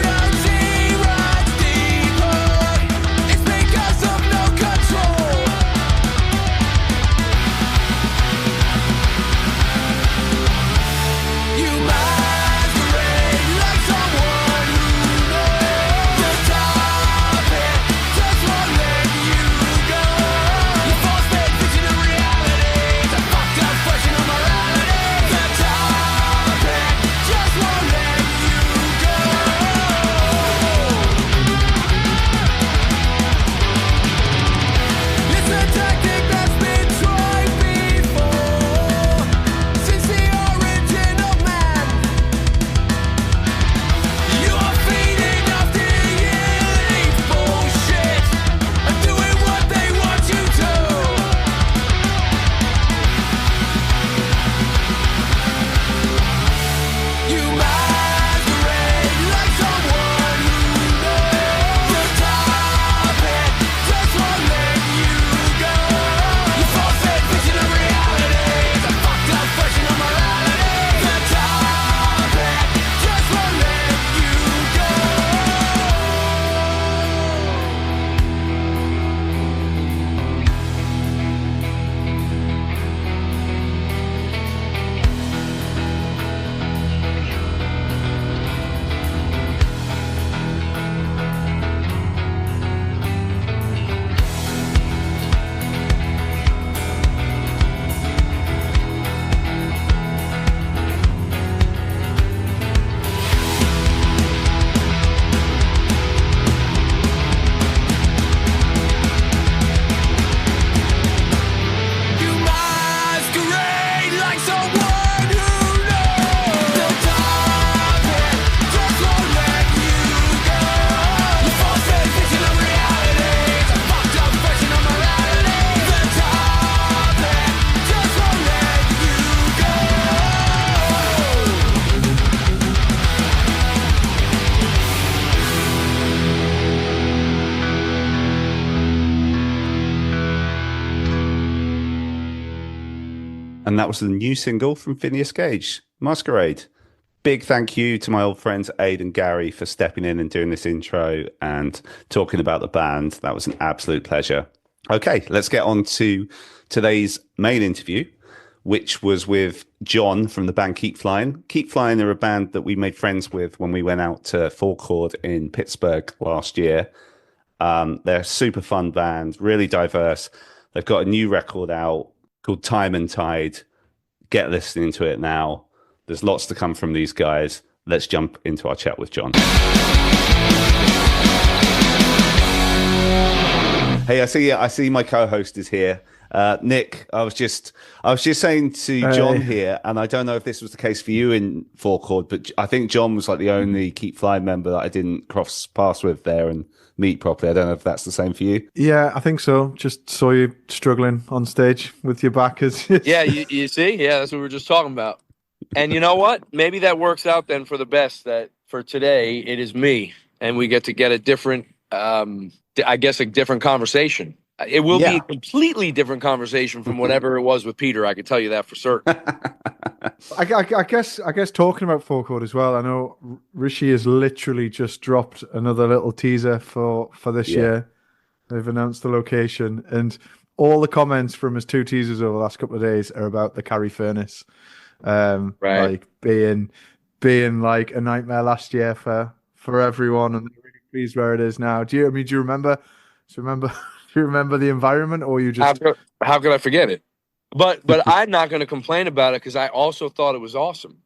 And that was the new single from Phinius Gage, Masquerade. Big thank you to my old friends Aid and Gary for stepping in and doing this intro and talking about the band. That was an absolute pleasure. Okay, let's get on to today's main interview, which was with John from the band Keep Flying. Keep Flying are a band that we made friends with when we went out to Four Chord in Pittsburgh last year. They're a super fun band, really diverse. They've got a new record out called Time and Tide. Get listening to it now. There's lots to come from these guys. Let's jump into our chat with John. Hey, I see my co-host is here. Nick, I was just saying to John here, and I don't know if this was the case for you in Four Chord, but I think John was like the only Keep Flying member that I didn't cross paths with there and meet properly. I don't know if that's the same for you. Yeah, I think so. Just saw you struggling on stage with your backers. Yeah, you see? Yeah, that's what we were just talking about. And you know what? Maybe that works out then for the best, that for today it is me and we get a different, I guess, a different conversation. It will be a completely different conversation from whatever it was with Peter. I can tell you that for certain. I guess talking about Four Chord as well, I know Rishi has literally just dropped another little teaser for this year. They've announced the location, and all the comments from his 2 teasers over the last couple of days are about the Carry Furnace. Right. Like being like a nightmare last year for everyone, and they're really pleased where it is now. Do you remember the environment, or you just how could I forget it? But I'm not going to complain about it because I also thought it was awesome.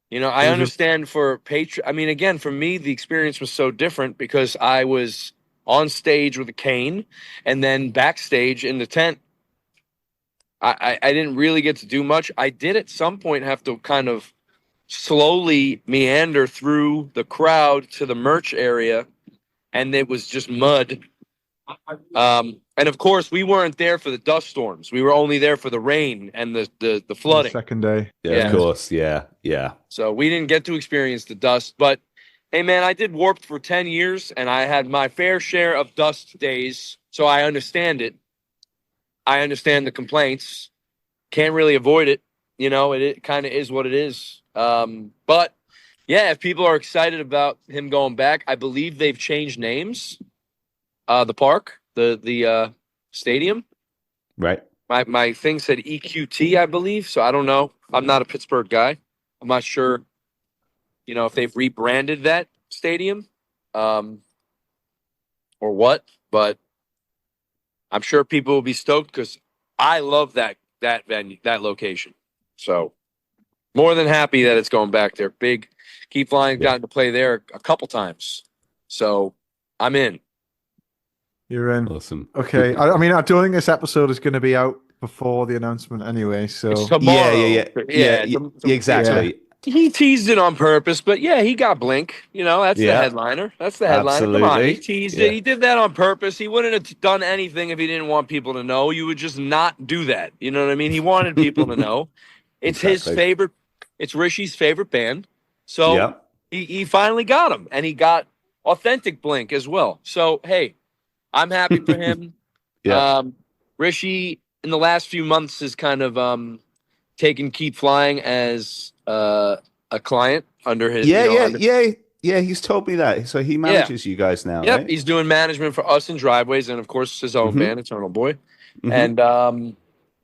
You know, I understand for Patreon. I mean, again, for me, the experience was so different because I was on stage with a cane and then backstage in the tent. I didn't really get to do much. I did at some point have to kind of slowly meander through the crowd to the merch area, and it was just mud. And of course, we weren't there for the dust storms. We were only there for the rain and the flooding. The second day. Yeah, of course. Yeah. So we didn't get to experience the dust. But, hey, man, I did Warped for 10 years, and I had my fair share of dust days, so I understand it. I understand the complaints. Can't really avoid it. You know, it kind of is what it is. But, yeah, if people are excited about him going back, I believe they've changed names. The park, the stadium. Right. My thing said EQT, I believe. So I don't know. I'm not a Pittsburgh guy. I'm not sure, you know, if they've rebranded that stadium or what, but I'm sure people will be stoked because I love that venue, that location. So more than happy that it's going back there. Big Keep Flying, gotten to play there a couple times. So I'm in. You're in. Awesome. Okay. I mean, I don't think this episode is going to be out before the announcement anyway. So it's tomorrow. Yeah, exactly. Yeah. He teased it on purpose, but yeah, he got Blink. You know, that's the headliner. That's the headliner. Absolutely. Come on, he teased it. He did that on purpose. He wouldn't have done anything if he didn't want people to know. You would just not do that. You know what I mean? He wanted people to know. It's his favorite. It's Rishi's favorite band. So he finally got him, and he got authentic Blink as well. So hey, I'm happy for him. Rishi in the last few months has kind of taken Keep Flying as a client under his. Yeah. He's told me that. So he manages you guys now. Yep, right? He's doing management for us in Driveways, and of course his own band, Eternal Boy. And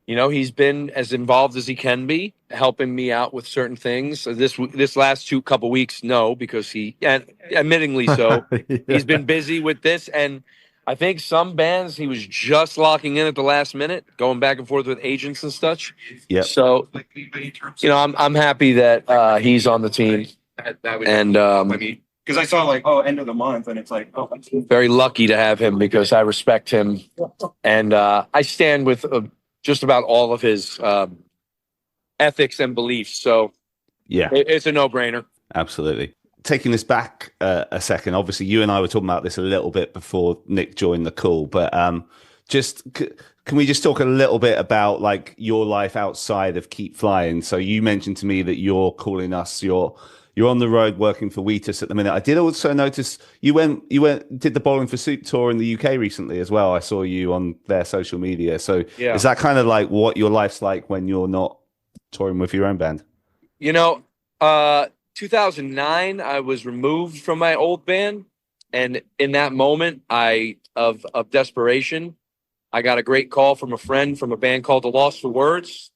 you know, he's been as involved as he can be, helping me out with certain things. This last couple weeks, no, because admittingly so, he's been busy with this. And I think some bands he was just locking in at the last minute, going back and forth with agents and such. Yeah. So, you know, I'm happy that he's on the team. And because I saw like, end of the month, and it's like, very lucky to have him because I respect him, and I stand with just about all of his ethics and beliefs. So, it's a no-brainer. Absolutely. Taking this back a second, obviously you and I were talking about this a little bit before Nick joined the call, but can we just talk a little bit about like your life outside of Keep Flying? So you mentioned to me that you're calling us your you're on the road working for Wheatus at the minute. I did also notice you did the Bowling for Soup tour in the UK recently as well. I saw you on their social media. So is that kind of like what your life's like when you're not touring with your own band? 2009, I was removed from my old band, and in that moment, of desperation, I got a great call from a friend from a band called The Lost for Words,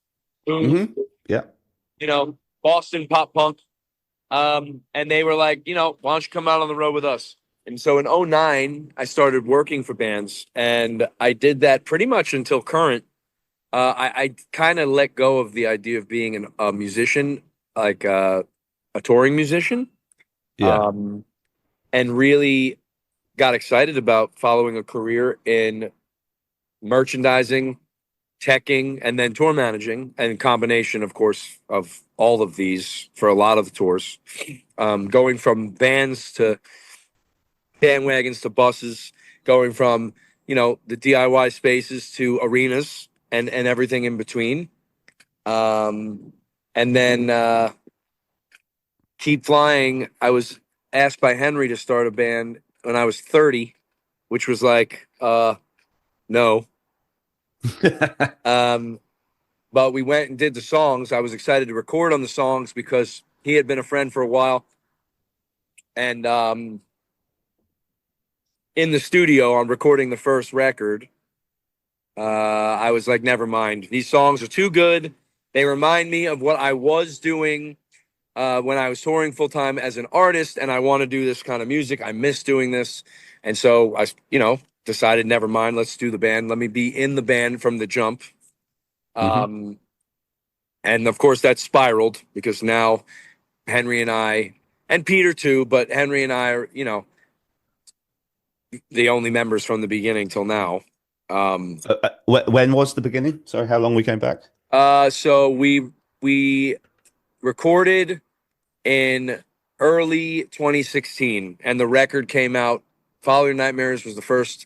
who, Boston pop punk, and they were like, why don't you come out on the road with us? And so in 2009, I started working for bands, and I did that pretty much until current. I kind of let go of the idea of being a musician, like a touring musician, and really got excited about following a career in merchandising, teching, and then tour managing, and combination, of course, of all of these for a lot of the tours, going from bands to bandwagons to buses, going from the DIY spaces to arenas and everything in between, and then Keep Flying. I was asked by Henry to start a band when I was 30, which was like no. But we went and did the songs. I was excited to record on the songs because he had been a friend for a while. And in the studio on recording the first record, I was like, never mind. These songs are too good. They remind me of what I was doing when I was touring full-time as an artist, and I want to do this kind of music. I miss doing this. And so I, decided, never mind, let's do the band. Let me be in the band from the jump. And of course that spiraled because now Henry and I, and Peter too, but Henry and I are, the only members from the beginning till now. When was the beginning? Sorry, how long we came back? So we recorded in early 2016, and the record came out. Follow Your Nightmares was the first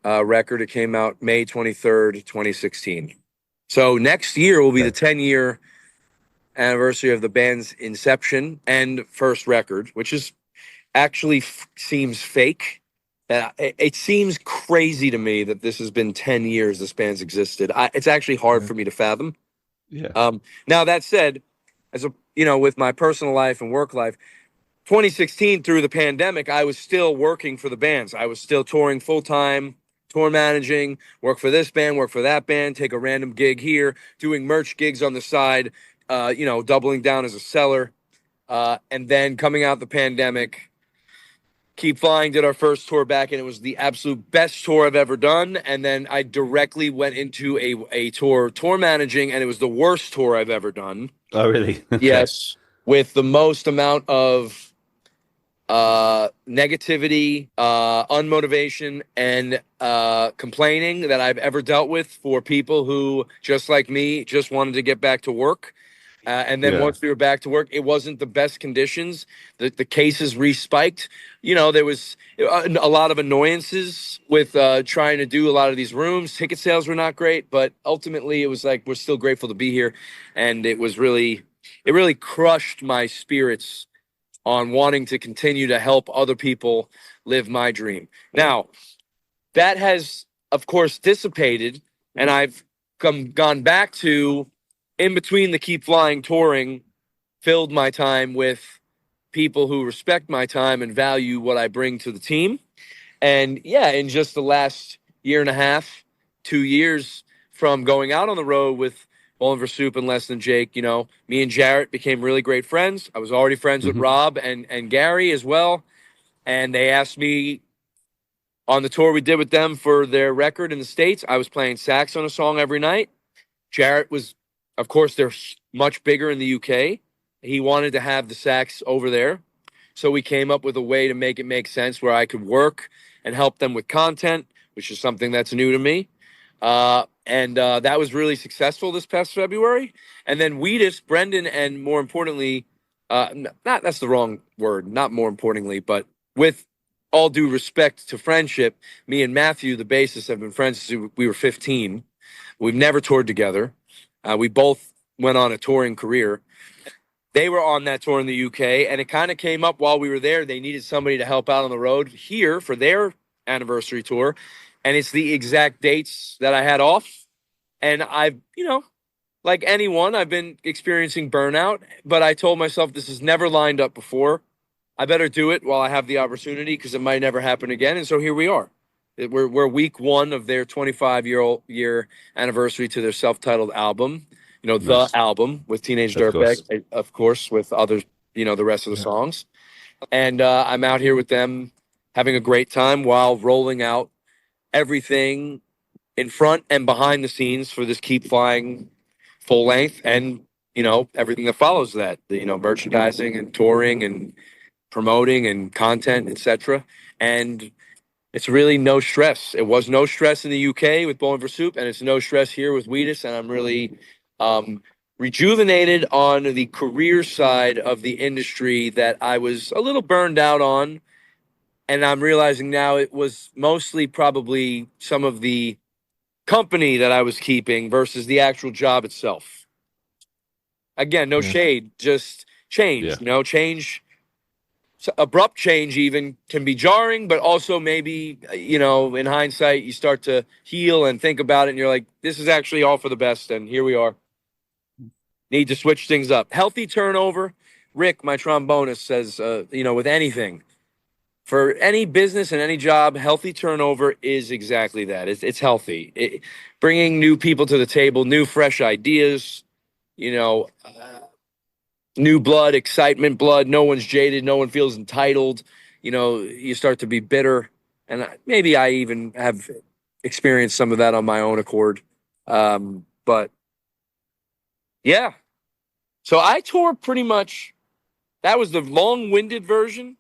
record. It came out May 23rd, 2016. So next year will be the 10-year anniversary of the band's inception and first record, which is actually seems fake. It seems crazy to me that this has been 10 years this band's existed. It's actually hard for me to fathom. Yeah. Now that said, as with my personal life and work life, 2016 through the pandemic, I was still working for the bands. I was still touring full time, tour managing, work for this band, work for that band, take a random gig here, doing merch gigs on the side, doubling down as a seller. And then coming out the pandemic, Keep Flying did our first tour back, and it was the absolute best tour I've ever done. And then I directly went into a tour managing, and it was the worst tour I've ever done. Oh, really? Okay. Yes, with the most amount of negativity, unmotivation, and complaining that I've ever dealt with for people who, just like me, just wanted to get back to work. And then once we were back to work, it wasn't the best conditions. The cases re-spiked. There was a lot of annoyances with trying to do a lot of these rooms. Ticket sales were not great, but ultimately it was like, we're still grateful to be here. And it really crushed my spirits on wanting to continue to help other people live my dream. Now, that has, of course, dissipated, and I've gone back to, in between the Keep Flying touring, filled my time with people who respect my time and value what I bring to the team. And in just the last year and a half, 2 years from going out on the road with Bowling for Soup and Less Than Jake, me and Jarrett became really great friends. I was already friends with Rob and Gary as well. And they asked me on the tour we did with them for their record in the States. I was playing sax on a song every night. Jarrett was, of course, they're much bigger in the UK. He wanted to have the sax over there. So we came up with a way to make it make sense where I could work and help them with content, which is something that's new to me. And that was really successful this past February. And then Wheatus, Brendan, and more importantly, that's the wrong word, not more importantly, but with all due respect to friendship, me and Matthew, the bassist, have been friends since we were 15. We've never toured together. We both went on a touring career. They were on that tour in the UK, and it kind of came up while we were there. They needed somebody to help out on the road here for their anniversary tour, and it's the exact dates that I had off. And I've, like anyone, I've been experiencing burnout, but I told myself this has never lined up before. I better do it while I have the opportunity because it might never happen again. And so here we are. We're week one of their 25-year anniversary to their self-titled album. Nice. The album with Teenage Dirtbag, of course, with others, the rest of the songs. And I'm out here with them having a great time while rolling out everything in front and behind the scenes for this Keep Flying full length and, everything that follows that, merchandising and touring and promoting and content, etc. And it's really no stress. It was no stress in the UK with Bowling for Soup, and it's no stress here with Wheatus. And I'm really rejuvenated on the career side of the industry that I was a little burned out on. And I'm realizing now it was mostly probably some of the company that I was keeping versus the actual job itself. Again, no shade, just change, change. So abrupt change even can be jarring, but also maybe, in hindsight, you start to heal and think about it and you're like, this is actually all for the best. And here we are. Need to switch things up. Healthy turnover. Rick, my trombonist, says, with anything, for any business and any job, healthy turnover is exactly that. It's healthy. Bringing new people to the table, new, fresh ideas, new blood, excitement blood. No one's jaded. No one feels entitled. You start to be bitter. And maybe I even have experienced some of that on my own accord. But yeah. So I tour pretty much. That was the long-winded version.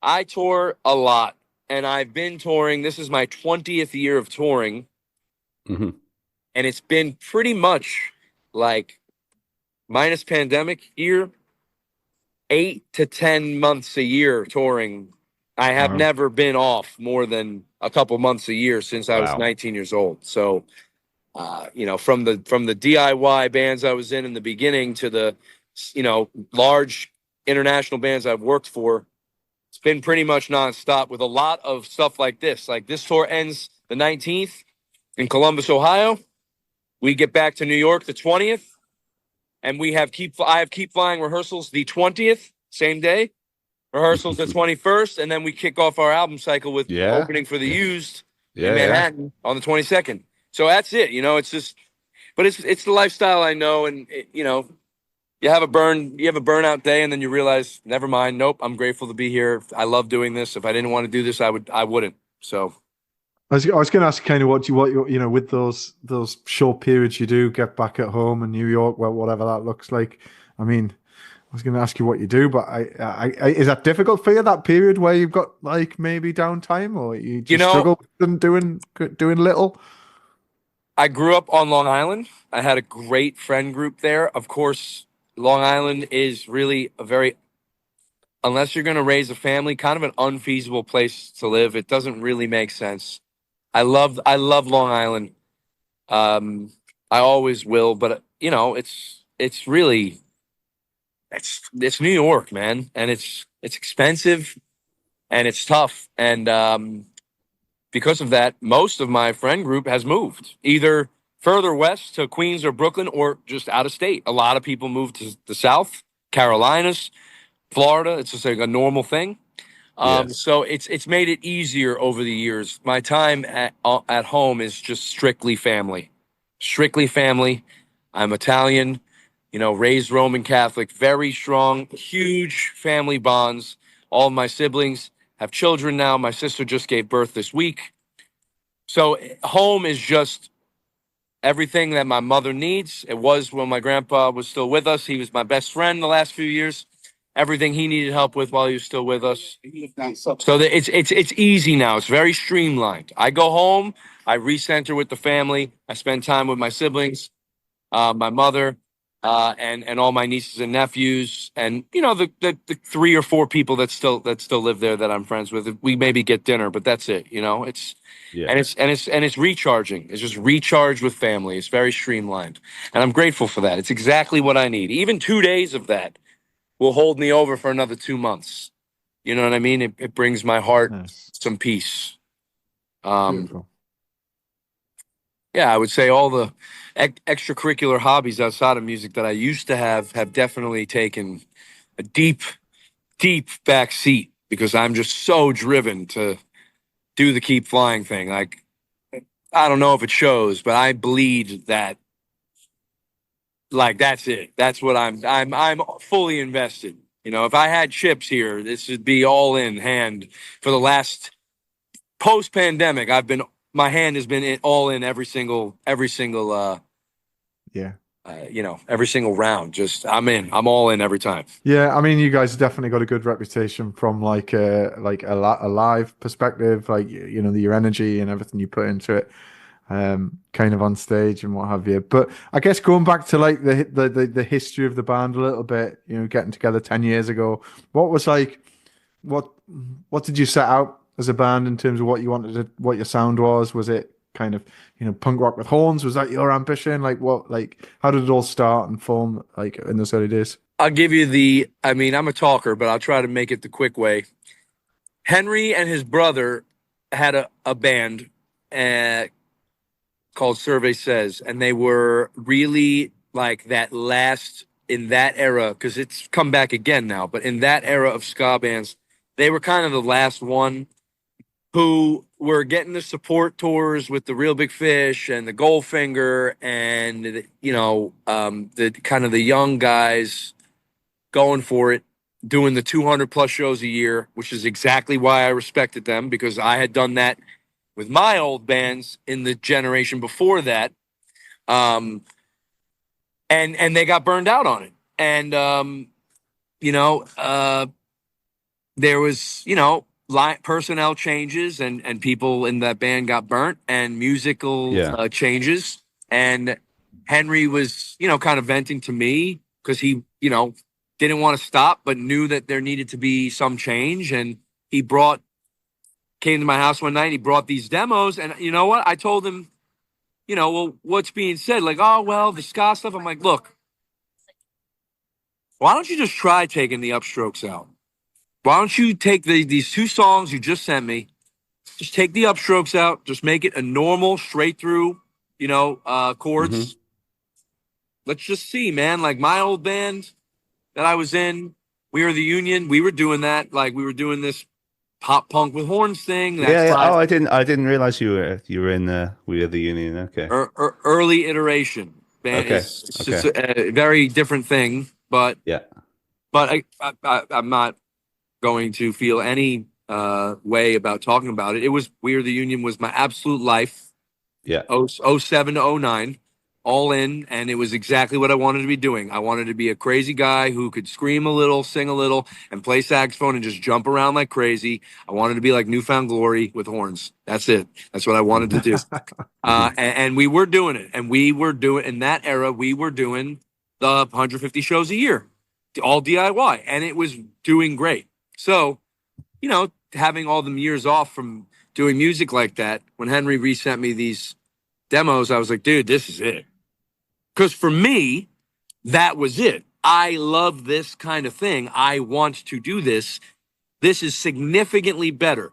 I tour a lot. And I've been touring. This is my 20th year of touring. Mm-hmm. And it's been pretty much like, minus pandemic year, 8 to 10 months a year touring. I have never been off more than a couple months a year since I was 19 years old. So, from the DIY bands I was in the beginning to the, large international bands I've worked for, it's been pretty much nonstop with a lot of stuff like this. Like this tour ends the 19th in Columbus, Ohio. We get back to New York the 20th. And I have Keep Flying rehearsals the 20th, same day. Rehearsals the 21st, and then we kick off our album cycle with opening for the Used in Manhattan on the 22nd. So that's it. It's just, but it's the lifestyle I know, and you have a burnout day, and then you realize, never mind. Nope, I'm grateful to be here. I love doing this. If I didn't want to do this, I wouldn't. So. I was going to ask kind of what you with those short periods you do get back at home in New York, well, whatever that looks like. I mean, I was going to ask you what you do, but I is that difficult for you, that period where you've got like maybe downtime, or you just struggle with doing little? I grew up on Long Island. I had a great friend group there. Of course, Long Island is really unless you're going to raise a family, kind of an unfeasible place to live. It doesn't really make sense. I love Long Island. I always will, but it's really New York, man, and it's expensive and it's tough, and because of that, most of my friend group has moved either further west to Queens or Brooklyn, or just out of state. A lot of people moved to the South, Carolinas, Florida. It's just like a normal thing. So it's made it easier over the years. My time at home is just strictly family. I'm Italian, raised Roman Catholic, very strong, huge family bonds. All of my siblings have children now. My sister just gave birth this week. So home is just everything that my mother needs. It was when my grandpa was still with us. He was my best friend the last few years. Everything he needed help with while he was still with us. So it's easy now. It's very streamlined. I go home, I recenter with the family, I spend time with my siblings, my mother, and all my nieces and nephews, and the 3 or 4 people that still live there that I'm friends with. We maybe get dinner, but that's it. It's recharging. It's just recharged with family. It's very streamlined, and I'm grateful for that. It's exactly what I need. Even 2 days of that will hold me over for another 2 months. You know what I mean? It brings my heart some peace. Beautiful. Yeah, I would say all the extracurricular hobbies outside of music that I used to have definitely taken a deep back seat because I'm just so driven to do the keep flying thing. Like, I don't know if it shows, but I bleed that. Like, that's it. That's what I'm fully invested. You know, if I had chips here, this would be all in hand for the last post pandemic. My hand has been all in every single every single round. Just I'm all in every time. Yeah, I mean, you guys have definitely got a good reputation from like a live perspective, like your energy and everything you put into it, kind of on stage and what have you. But I guess going back to like the history of the band a little bit, getting together 10 years ago, what was like, what did you set out as a band in terms of what you wanted what your sound was? Was it kind of punk rock with horns? Was that your ambition? Like how did it all start and form like in those early days? I'll give you I'm a talker, but I'll try to make it the quick way. Henry and his brother had a band called Survey Says, and they were really like that last in that era, because it's come back again now, but in that era of ska bands, they were kind of the last one who were getting the support tours with the Real Big Fish and the Goldfinger and, the kind of the young guys going for it, doing the 200 plus shows a year, which is exactly why I respected them, because I had done that with my old bands in the generation before that. And they got burned out on it. And, there was, personnel changes and people in that band got burnt and musical changes. And Henry was, kind of venting to me because he, didn't want to stop, but knew that there needed to be some change. And he came to my house one night, he brought these demos. And you know what? I told him, well, what's being said? Like, oh, well, the ska stuff. I'm like, look, why don't you just try taking the upstrokes out? Why don't you take these two songs you just sent me, just take the upstrokes out, just make it a normal straight through, chords. Mm-hmm. Let's just see, man. Like my old band that I was in, We Are the Union, we were doing that. Like we were doing this pop punk with horns thing. That's Oh, I didn't realize you were in We Are the Union. Okay. Early iteration band. Okay. It's just a very different thing, but But I'm not going to feel any way about talking about it. It was We Are the Union was my absolute life. Yeah. 07 to 09, all in, and it was exactly what I wanted to be doing. I wanted to be a crazy guy who could scream a little, sing a little, and play saxophone and just jump around like crazy. I wanted to be like Newfound Glory with horns. That's it. That's what I wanted to do. And we were doing it. And we were doing, in that era, we were doing the 150 shows a year, all DIY, and it was doing great. So, having all them years off from doing music like that, when Henry resent me these demos, I was like, dude, this is it. Because for me, that was it. I love this kind of thing. I want to do this. This is significantly better.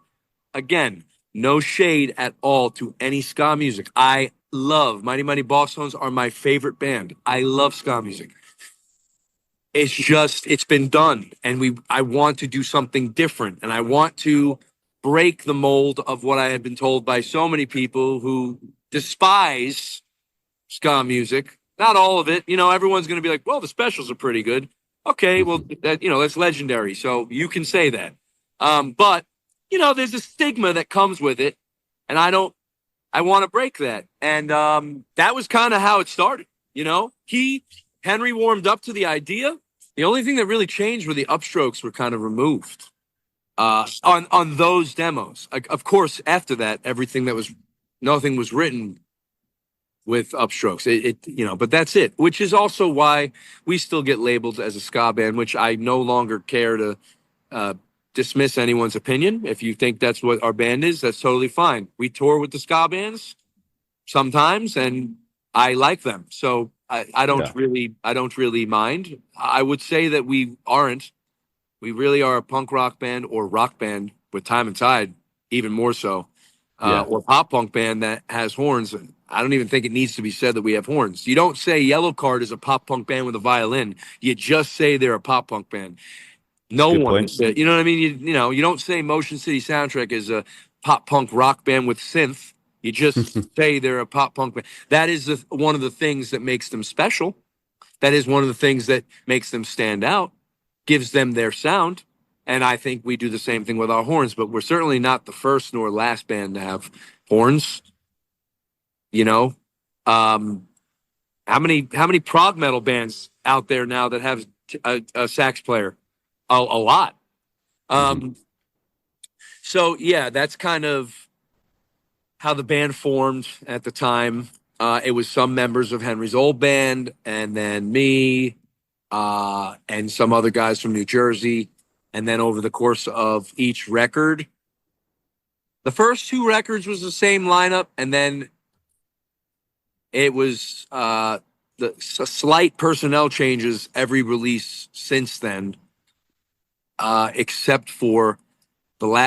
Again, no shade at all to any ska music. I love Mighty Mighty Boss Tones are my favorite band. I love ska music. It's just, it's been done. And I want to do something different. And I want to break the mold of what I had been told by so many people who despise ska music. Not all of it. Everyone's going to be like, well, the specials are pretty good. Okay, well, that's legendary. So you can say that. But, there's a stigma that comes with it. And I want to break that. And that was kind of how it started. Henry warmed up to the idea. The only thing that really changed were the upstrokes were kind of removed on those demos. Of course, after that, nothing was written with upstrokes. But that's it, which is also why we still get labeled as a ska band, which I no longer care to dismiss anyone's opinion. If you think that's what our band is, that's totally fine. We tour with the ska bands sometimes, and I like them. So I don't really mind. I would say that we aren't. We really are a punk rock band or rock band with Time and Tide, even more so, or pop punk band that has horns. I don't even think it needs to be said that we have horns. You don't say Yellow Card is a pop punk band with a violin. You just say they're a pop punk band. No one said, you know what I mean? You don't say Motion City Soundtrack is a pop punk rock band with synth. You just say they're a pop punk band. That is one of the things that makes them special. That is one of the things that makes them stand out, gives them their sound. And I think we do the same thing with our horns, but we're certainly not the first nor last band to have horns. How many prog metal bands out there now that have a sax player? A lot. So yeah, that's kind of how the band formed at the time. It was some members of Henry's old band, and then me, and some other guys from New Jersey. And then over the course of each record, the first 2 records was the same lineup, and then it was the slight personnel changes every release since then, except for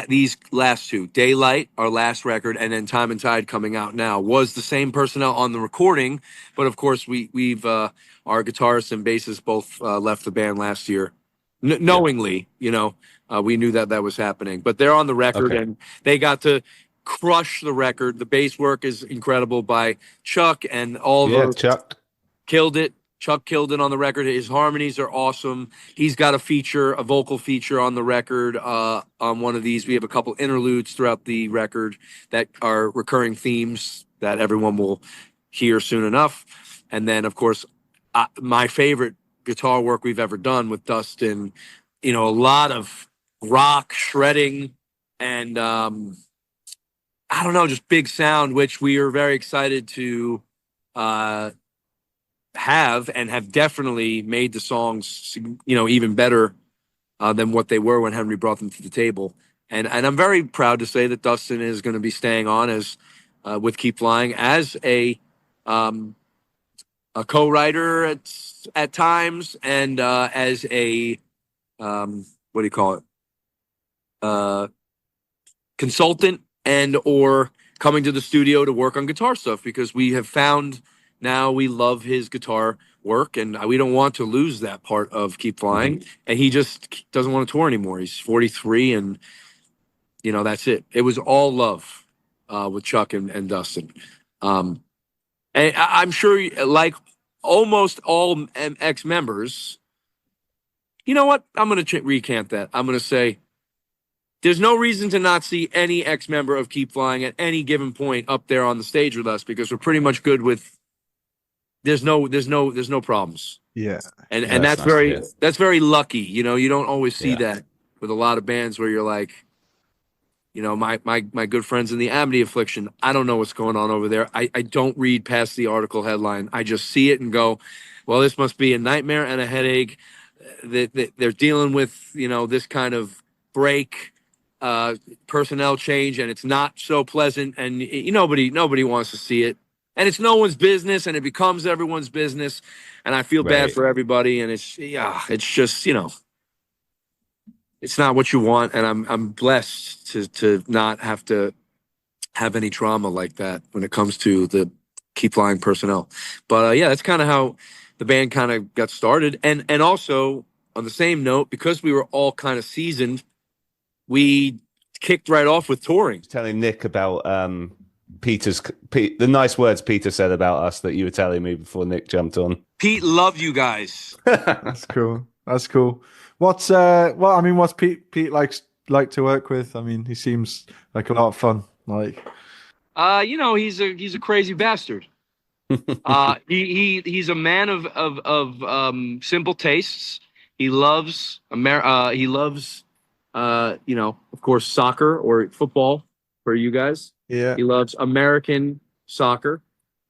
these last 2. Daylight, our last record, and then Time and Tide coming out now, was the same personnel on the recording, but of course we've our guitarist and bassist both left the band last year, knowingly. We knew that was happening, but they're on the record, and they got to crush the record. The bass work is incredible by Chuck, and all those Chuck killed it. Chuck killed it on the record. His harmonies are awesome. He's got a vocal feature on the record. On one of these, we have a couple interludes throughout the record that are recurring themes that everyone will hear soon enough. And then, of course, my favorite guitar work we've ever done with Dustin. A lot of rock shredding and I don't know, just big sound, which we are very excited to have definitely made the songs, even better than what they were when Henry brought them to the table. And I'm very proud to say that Dustin is going to be staying on as with Keep Flying as a co-writer at times, and as a what do you call it? Consultant, and or coming to the studio to work on guitar stuff, because we have found now we love his guitar work, and we don't want to lose that part of Keep Flying. And he just doesn't want to tour anymore. He's 43, and that's it. It was all love with Chuck and Dustin. And I'm sure, like almost all ex-members, you know what? I'm going to recant that. I'm going to say there's no reason to not see any ex-member of Keep Flying at any given point up there on the stage with us, because we're pretty much good with. There's no problems. Yeah, and that's nice, that's very lucky. You don't always see that with a lot of bands where you're like, my good friends in the Amity Affliction. I don't know what's going on over there. I don't read past the article headline. I just see it and go, well, this must be a nightmare and a headache. They're dealing with this kind of break, personnel change, and it's not so pleasant, and nobody wants to see it, and it's no one's business, and it becomes everyone's business, and I feel bad for everybody, and it's just it's not what you want, and I'm blessed to not have to have any trauma like that when it comes to the Keep Flying personnel. But that's kind of how the band kind of got started, and also on the same note, because we were all kind of seasoned, we kicked right off with touring. Telling Nick about the nice words Peter said about us that you were telling me before Nick jumped on. Pete, love you guys. That's cool. What's Pete like to work with? I mean, he seems like a lot of fun. Like, he's a crazy bastard. He's a man of simple tastes. He loves of course, soccer or football for you guys. Yeah. He loves American soccer.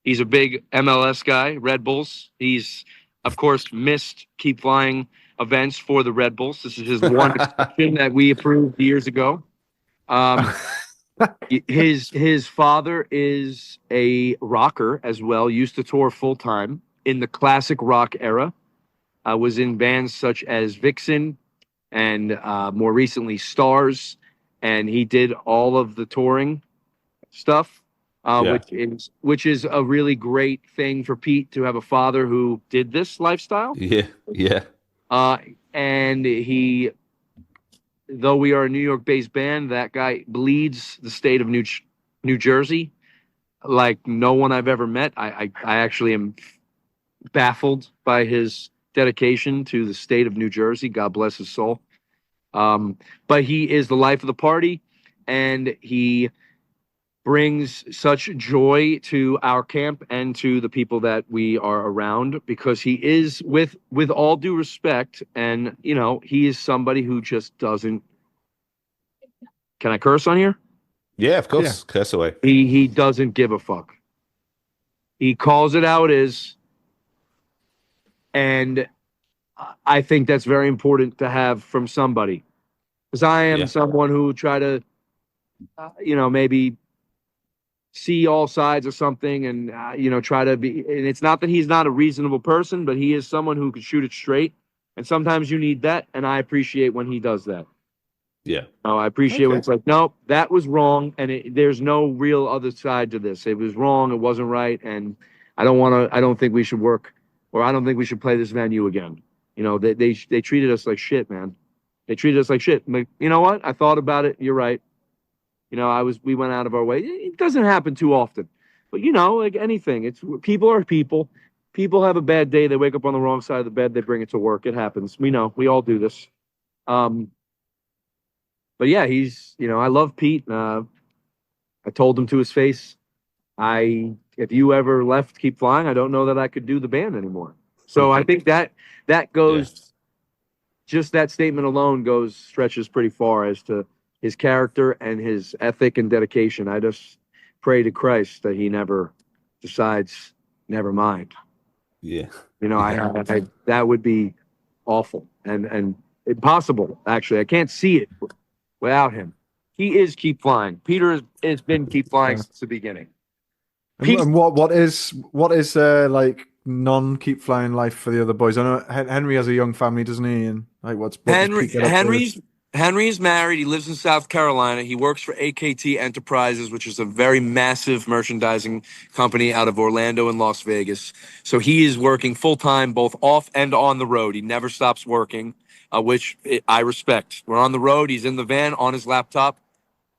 He's a big MLS guy, Red Bulls. He's, of course, missed Keep Flying events for the Red Bulls. This is his one exception that we approved years ago. His father is a rocker as well, used to tour full time. in the classic rock era. Was in bands such as Vixen and more recently Stars, and he did all of the touring stuff, which is a really great thing for Pete to have a father who did this lifestyle. Yeah. And he, though we are a New York-based band, that guy bleeds the state of New Jersey like no one I've ever met. I actually am baffled by his dedication to the state of New Jersey. God bless his soul. But he is the life of the party, and he brings such joy to our camp and to the people that we are around, because he is, with all due respect, and he is somebody who just doesn't. Can I curse on here? Yeah, of course. Yeah. Curse away. He doesn't give a fuck. He calls it how it is. And I think that's very important to have from somebody, because I am someone who try to, maybe see all sides of something, and try to be. And it's not that he's not a reasonable person, but he is someone who can shoot it straight. And sometimes you need that, and I appreciate when he does that. Yeah. Oh, I appreciate when it's like, no, that was wrong, and there's no real other side to this. It was wrong. It wasn't right, and I don't think we should work. Or I don't think we should play this venue again. They treated us like shit, man. They treated us like shit. Like, you know what? I thought about it. You're right. We went out of our way. It doesn't happen too often, but like anything, people are people. People have a bad day. They wake up on the wrong side of the bed. They bring it to work. It happens. We know. We all do this. But yeah, he's. I love Pete. I told him to his face, if you ever left Keep Flying, I don't know that I could do the band anymore. So I think that goes, just that statement alone stretches pretty far as to his character and his ethic and dedication. I just pray to Christ that he never decides, never mind. Yeah. I that would be awful and impossible, actually. I can't see it without him. He is Keep Flying. Peter has been Keep Flying since the beginning. And what is like non-Keep Flying life for the other boys? I know Henry has a young family, doesn't he? And like, Henry's married. He lives in South Carolina. He works for AKT Enterprises, which is a very massive merchandising company out of Orlando and Las Vegas. So he is working full time, both off and on the road. He never stops working, which I respect. We're on the road. He's in the van on his laptop,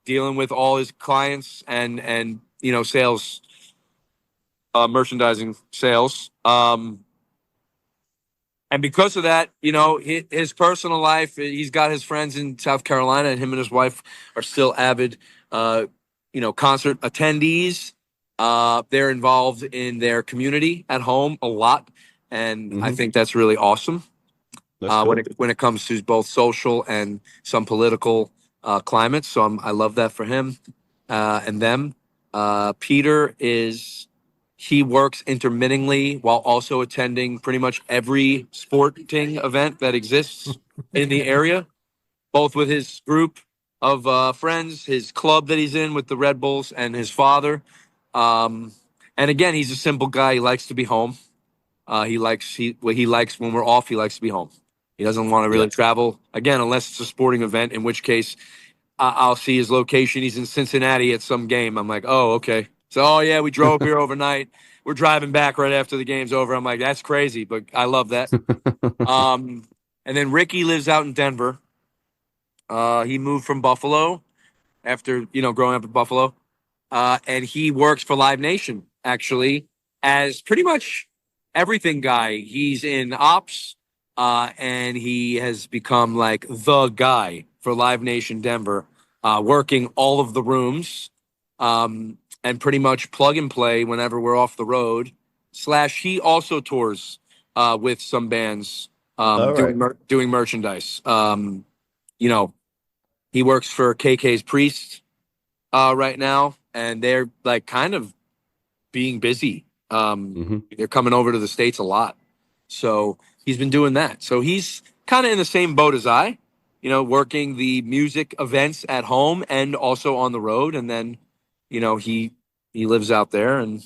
dealing with all his clients and sales. Merchandising sales. And because of that, his personal life, he's got his friends in South Carolina, and him and his wife are still avid, concert attendees. They're involved in their community at home a lot. And I think that's really awesome. Cool. When it comes to both social and some political climates. So I love that for him and them. Peter he works intermittently while also attending pretty much every sporting event that exists in the area, both with his group of friends, his club that he's in with the Red Bulls, and his father. And again, he's a simple guy. He likes to be home. He likes when we're off, he likes to be home. He doesn't want to really travel, again, unless it's a sporting event, in which case I'll see his location. He's in Cincinnati at some game. I'm like, oh, okay. So, we drove here overnight. We're driving back right after the game's over. I'm like, that's crazy, but I love that. And then Ricky lives out in Denver. He moved from Buffalo after, growing up in Buffalo. And he works for Live Nation, actually, as pretty much everything guy. He's in ops, and he has become like the guy for Live Nation Denver, working all of the rooms. And pretty much plug and play whenever we're off the road. / he also tours with some bands doing merchandise. He works for KK's Priest right now, and they're like kind of being busy. They're coming over to the States a lot. So he's been doing that. So he's kind of in the same boat as I, working the music events at home and also on the road. And then he lives out there, and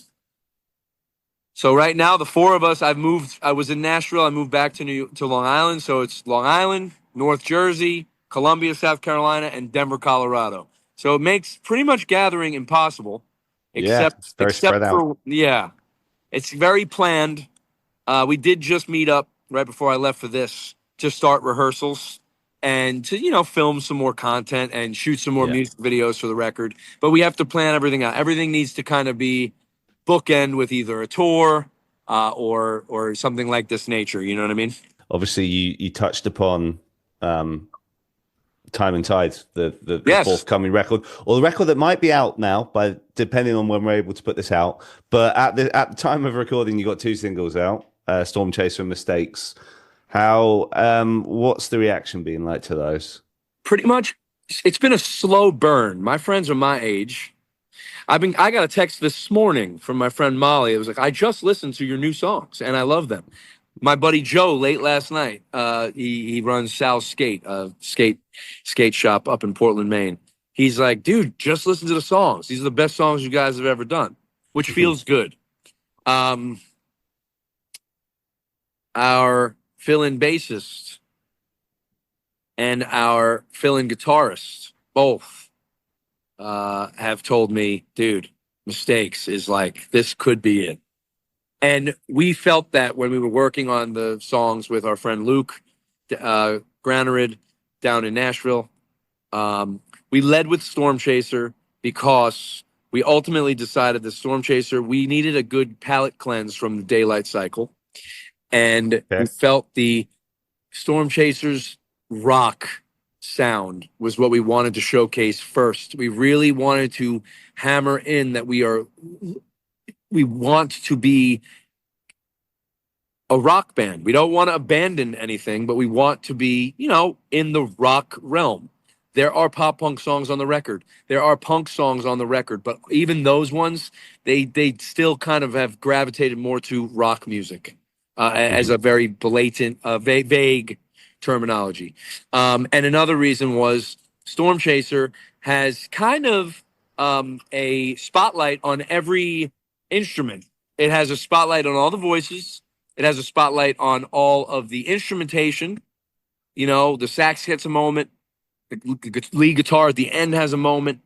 So right now, the four of us, I was in Nashville. I moved back to Long Island. So it's Long Island, North Jersey, Columbia, South Carolina, and Denver, Colorado. So it makes pretty much gathering impossible, It's very spread out. it's very planned. We did just meet up right before I left for this to start rehearsals and to, film some more content and shoot some more music videos for the record. But we have to plan everything out. Everything needs to kind of be bookend with either a tour or something like this nature. You know what I mean? Obviously, you touched upon Time and Tide, the forthcoming record, or the record that might be out now, depending on when we're able to put this out. But at the time of recording, you got 2 singles out, Storm Chaser and Mistakes. What's the reaction been like to those? Pretty much, it's been a slow burn. My friends are my age. I got a text this morning from my friend Molly. It was like, I just listened to your new songs and I love them. My buddy Joe, late last night, he runs Sal's skate shop up in Portland, Maine. He's like, dude, just listen to the songs. These are the best songs you guys have ever done, which feels good. Our fill-in bassist and our fill-in guitarist both have told me, dude, Mistakes is like, this could be it. And we felt that when we were working on the songs with our friend Luke Granerid down in Nashville. We led with Storm Chaser because we ultimately decided the Storm Chaser, we needed a good palate cleanse from the Daylight Cycle. And we felt the Storm Chaser's rock sound was what we wanted to showcase first. We really wanted to hammer in that we want to be a rock band. We don't want to abandon anything, but we want to be, in the rock realm. There are pop punk songs on the record. There are punk songs on the record, but even those ones, they still kind of have gravitated more to rock music as a very blatant, vague terminology. And another reason was Storm Chaser has kind of a spotlight on every instrument. It has a spotlight on all the voices. It has a spotlight on all of the instrumentation. The sax gets a moment. The lead guitar at the end has a moment.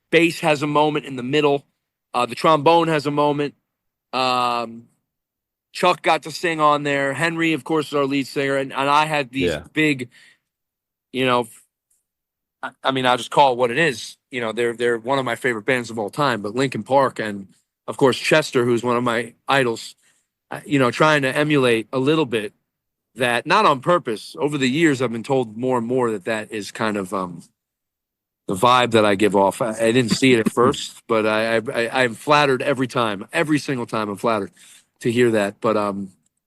Bass has a moment in the middle. The trombone has a moment. Chuck got to sing on there. Henry, of course, is our lead singer. And I had these big, I'll just call it what it is. They're one of my favorite bands of all time, but Linkin Park and, of course, Chester, who's one of my idols, trying to emulate a little bit that, not on purpose. Over the years, I've been told more and more that is kind of the vibe that I give off. I didn't see it at first, but I'm flattered every single time I'm flattered to hear that. But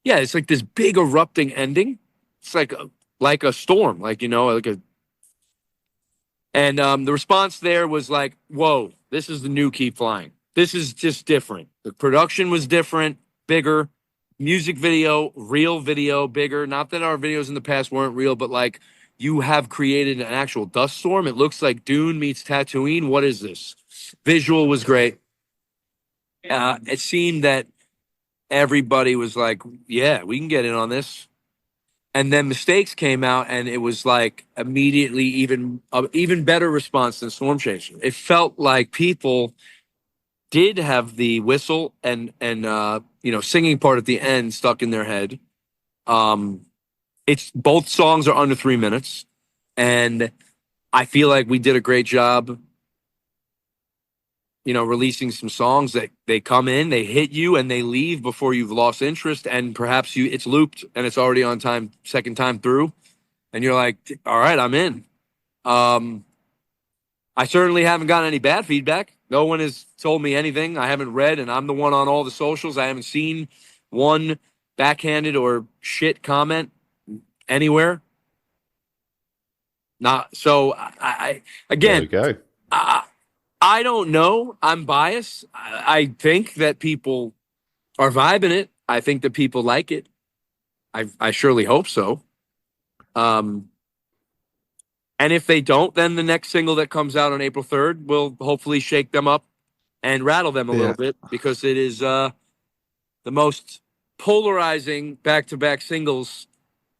it's like this big erupting ending. It's like a storm, and the response there was like, whoa, this is the new Keep Flying. This is just different. The production was different, bigger. Music video, real video, bigger. Not that our videos in the past weren't real, but like you have created an actual dust storm. It looks like Dune meets Tatooine. What is this? Visual was great. It seemed that everybody was like, yeah, we can get in on this. And then Mistakes came out, and it was like immediately even better response than Storm Chaser. It felt like people did have the whistle and singing part at the end stuck in their head. It's both songs are under 3 minutes, and I feel like we did a great job releasing some songs that they come in, they hit you, and they leave before you've lost interest, and perhaps it's looped and it's already on time, second time through, and you're like, all right, I'm in. I certainly haven't gotten any bad feedback. No one has told me anything. I haven't read, and I'm the one on all the socials. I haven't seen one backhanded or shit comment anywhere. Not so. I again. There we go. I don't know. I'm biased. I think that people are vibing it. I think that people like it. I surely hope so. And if they don't, then the next single that comes out on April 3rd will hopefully shake them up and rattle them a little bit, because it is the most polarizing back-to-back singles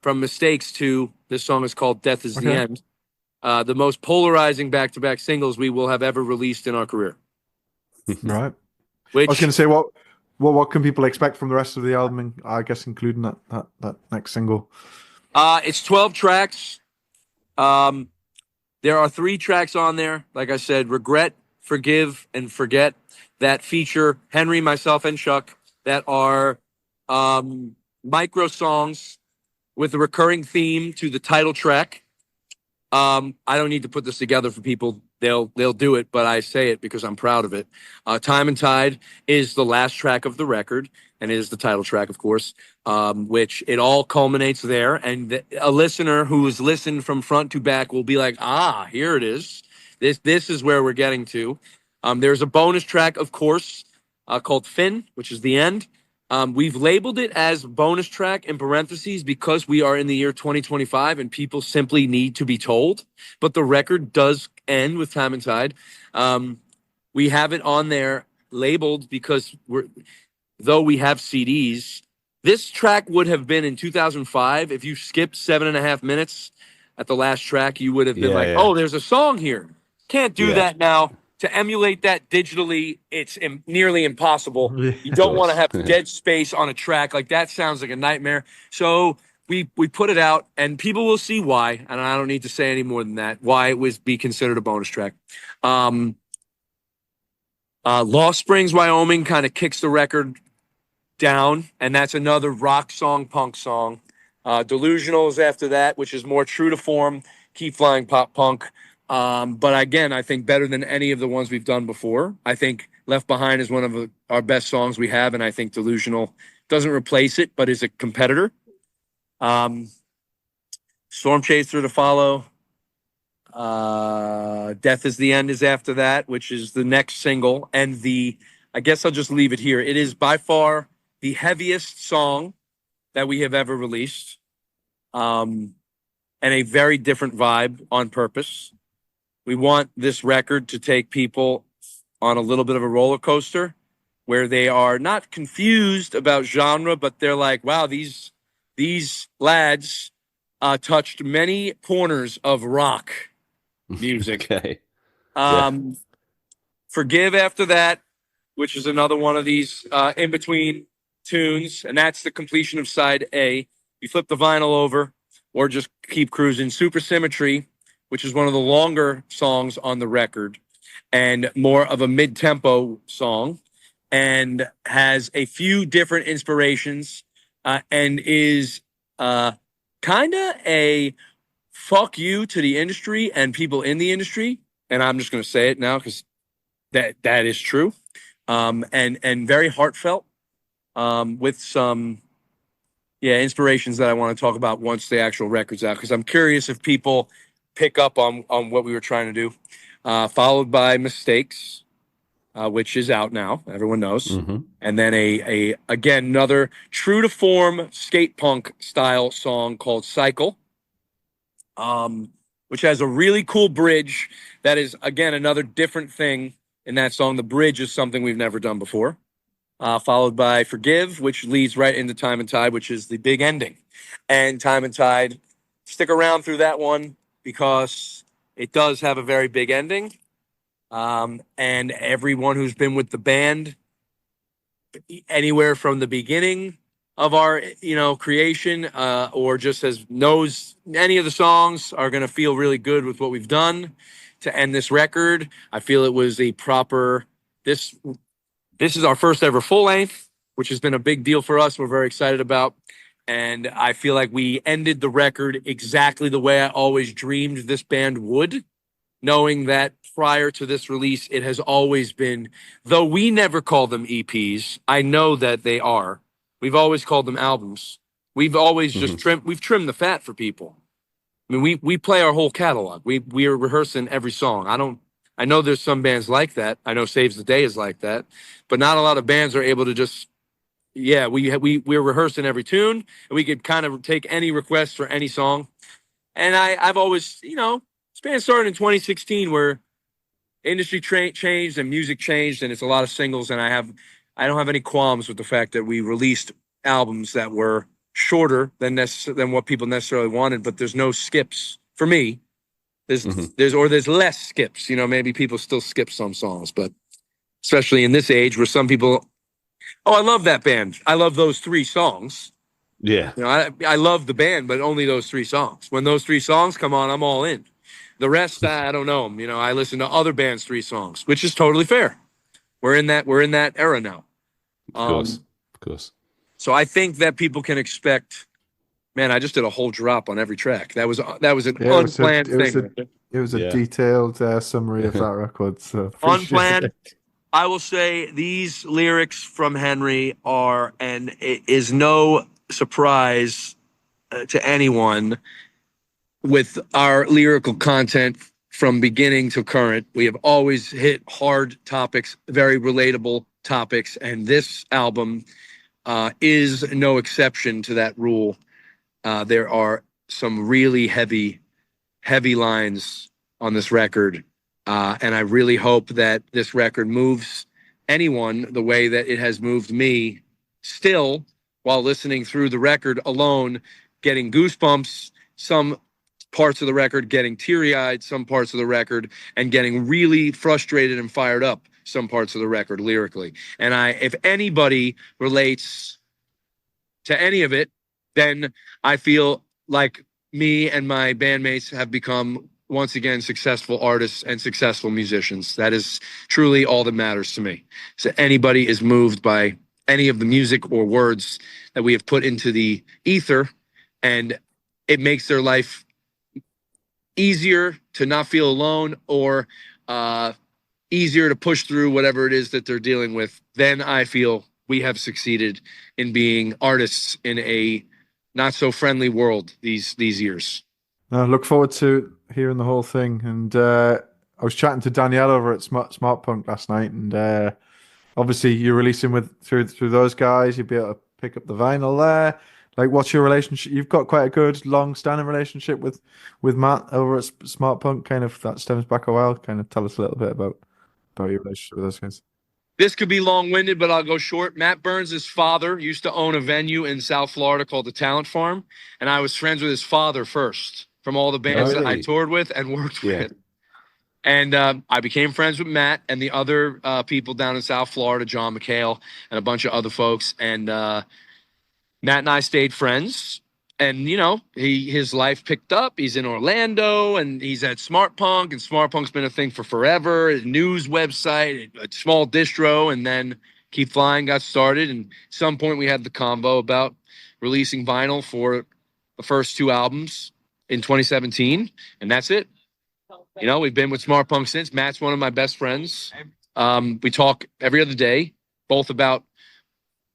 from Mistakes to this song is called Death is the End. The most polarizing back-to-back singles we will have ever released in our career. Right. Which, I was going to say, what can people expect from the rest of the album? I guess including that next single. It's 12 tracks. There are 3 tracks on there. Like I said, Regret, Forgive, and Forget, that feature Henry, myself, and Chuck, that are micro songs with a recurring theme to the title track. I don't need to put this together for people. They'll do it, but I say it because I'm proud of it. Time and Tide is the last track of the record, and it is the title track, of course, which it all culminates there. And a listener who has listened from front to back will be like, here it is. This is where we're getting to. There's a bonus track, of course, called Finn, which is the end. We've labeled it as bonus track in parentheses because we are in the year 2025 and people simply need to be told. But the record does end with Time and Tide. We have it on there labeled because though we have CDs, this track would have been in 2005. If you skipped 7.5 minutes at the last track, you would have been oh, there's a song here. Can't do that now. To emulate that digitally, it's nearly impossible. You don't want to have dead space on a track. Like, that sounds like a nightmare. So we put it out, and people will see why, and I don't need to say any more than that, why it was be considered a bonus track. Lost Springs, Wyoming kind of kicks the record down, and that's another rock song, punk song. Delusional is after that, which is more true to form, Keep Flying pop punk. But again, I think better than any of the ones we've done before. I think Left Behind is one of our best songs we have, and I think Delusional doesn't replace it, but is a competitor. Storm Chaser to follow. Death is the End is after that, which is the next single. And I guess I'll just leave it here. It is by far the heaviest song that we have ever released. And a very different vibe on purpose. We want this record to take people on a little bit of a roller coaster where they are not confused about genre, but they're like, wow, these lads touched many corners of rock music. Forgive after that, which is another one of these in-between tunes, and that's the completion of side A. You flip the vinyl over or just keep cruising. Supersymmetry, which is one of the longer songs on the record and more of a mid-tempo song, and has a few different inspirations and is kind of a fuck you to the industry and people in the industry. And I'm just going to say it now because that is true. And very heartfelt with some inspirations that I want to talk about once the actual record's out, because I'm curious if people pick up on what we were trying to do. Followed by Mistakes, which is out now, everyone knows. And then again another true to form skate punk style song called Cycle, which has a really cool bridge that is again another different thing in that song. The bridge is something we've never done before. Followed by Forgive, which leads right into Time and Tide, which is the big ending. And Time and Tide, stick around through that one because it does have a very big ending. And everyone who's been with the band, anywhere from the beginning of our, creation, or just knows any of the songs, are going to feel really good with what we've done to end this record. I feel it was a proper, this is our first ever full length, which has been a big deal for us. We're very excited about. And I feel like we ended the record exactly the way I always dreamed this band would, knowing that prior to this release, it has always been, though we never call them EPs, I know that they are. We've always called them albums. We've always just trimmed the fat for people. I mean, we play our whole catalog. We are rehearsing every song. I know there's some bands like that. I know Saves the Day is like that, but not a lot of bands are able to just, we're rehearsing every tune, and we could kind of take any request for any song. And I've always, this band started in 2016 where industry changed and music changed, and it's a lot of singles. And I have I don't have any qualms with the fact that we released albums that were shorter than what people necessarily wanted, but there's no skips for me. There's less skips. You know, maybe people still skip some songs, but especially in this age where some people, oh, I love that band. I love those 3 songs. Yeah. You know, I love the band, but only those 3 songs. When those 3 songs come on, I'm all in. The rest, I don't know. You know, I listen to other bands' 3 songs, which is totally fair. We're in that era now. Of course. So I think that people can expect. Man, I just did a whole drop on every track. That was an unplanned thing. It was a detailed summary of that record. So unplanned. I will say these lyrics from Henry are, and it is no surprise to anyone with our lyrical content from beginning to current. We have always hit hard topics, very relatable topics, and this album is no exception to that rule. There are some really heavy lines on this record, and I really hope that this record moves anyone the way that it has moved me, still, while listening through the record alone, getting goosebumps, some parts of the record getting teary-eyed, some parts of the record, and getting really frustrated and fired up some parts of the record lyrically. And if anybody relates to any of it, then I feel like me and my bandmates have become, once again, successful artists and successful musicians. That is truly all that matters to me. So anybody is moved by any of the music or words that we have put into the ether, and it makes their life easier to not feel alone, or easier to push through whatever it is that they're dealing with, then I feel we have succeeded in being artists in a not so friendly world these years. I look forward to hearing the whole thing. And I was chatting to Danielle over at Smart Punk last night, and obviously you're releasing through those guys. You'll be able to pick up the vinyl there. Like, what's your relationship? You've got quite a good, long-standing relationship with Matt over at Smart Punk. Kind of that stems back a while. Kind of tell us a little bit about your relationship with those guys. This could be long-winded, but I'll go short. Matt Burns' father used to own a venue in South Florida called the Talent Farm, and I was friends with his father first from all the bands that I toured with and worked with. And I became friends with Matt and the other people down in South Florida, John McHale and a bunch of other folks. And Matt and I stayed friends. And, you know, his life picked up. He's in Orlando, and he's at Smart Punk, and Smart Punk's been a thing for forever. A news website, a small distro, and then Keep Flying got started. And at some point we had the convo about releasing vinyl for the first 2 albums in 2017, and that's it. You know, we've been with Smart Punk since. Matt's one of my best friends. We talk every other day, both about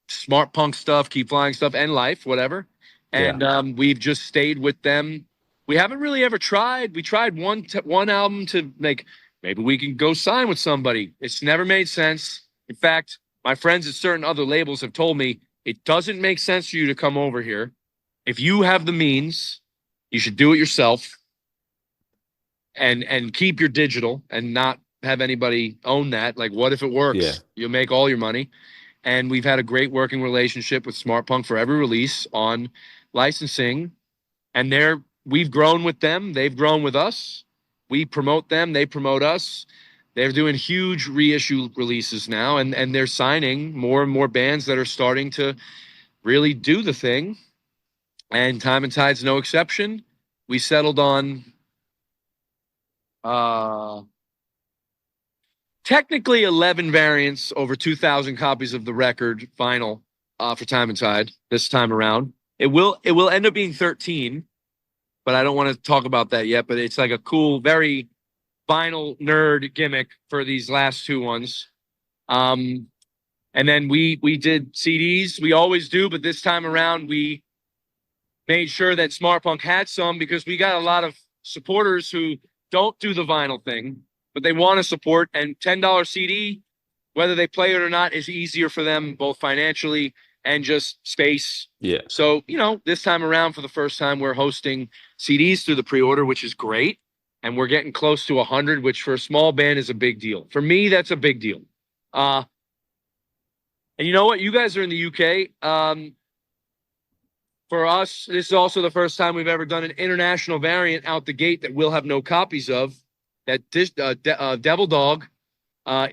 Smart Punk stuff, Keep Flying stuff, and life, whatever. And we've just stayed with them. We haven't really ever tried. We tried one album to maybe we can go sign with somebody. It's never made sense. In fact, my friends at certain other labels have told me it doesn't make sense for you to come over here. If you have the means, you should do it yourself and keep your digital and not have anybody own that. Like, what if it works? Yeah. You'll make all your money. And we've had a great working relationship with Smart Punk for every release on licensing. And we've grown with them. They've grown with us. We promote them. They promote us. They're doing huge reissue releases now. And they're signing more and more bands that are starting to really do the thing. And Time and Tide's no exception. We settled on technically 11 variants, over 2,000 copies of the record vinyl for Time and Tide this time around. It will end up being 13, but I don't want to talk about that yet. But it's like a cool, very vinyl nerd gimmick for these last 2 ones. And then we did CDs. We always do, but this time around we made sure that Smart Punk had some, because we got a lot of supporters who don't do the vinyl thing, but they want to support, and $10 CD, whether they play it or not, is easier for them, both financially and just space. Yeah. So, you know, this time around, for the first time, we're hosting CDs through the pre-order, which is great. And we're getting close to 100, which for a small band is a big deal. For me, that's a big deal. And you know what? You guys are in the UK. For us, this is also the first time we've ever done an international variant out the gate that we'll have no copies of. That Devil Dog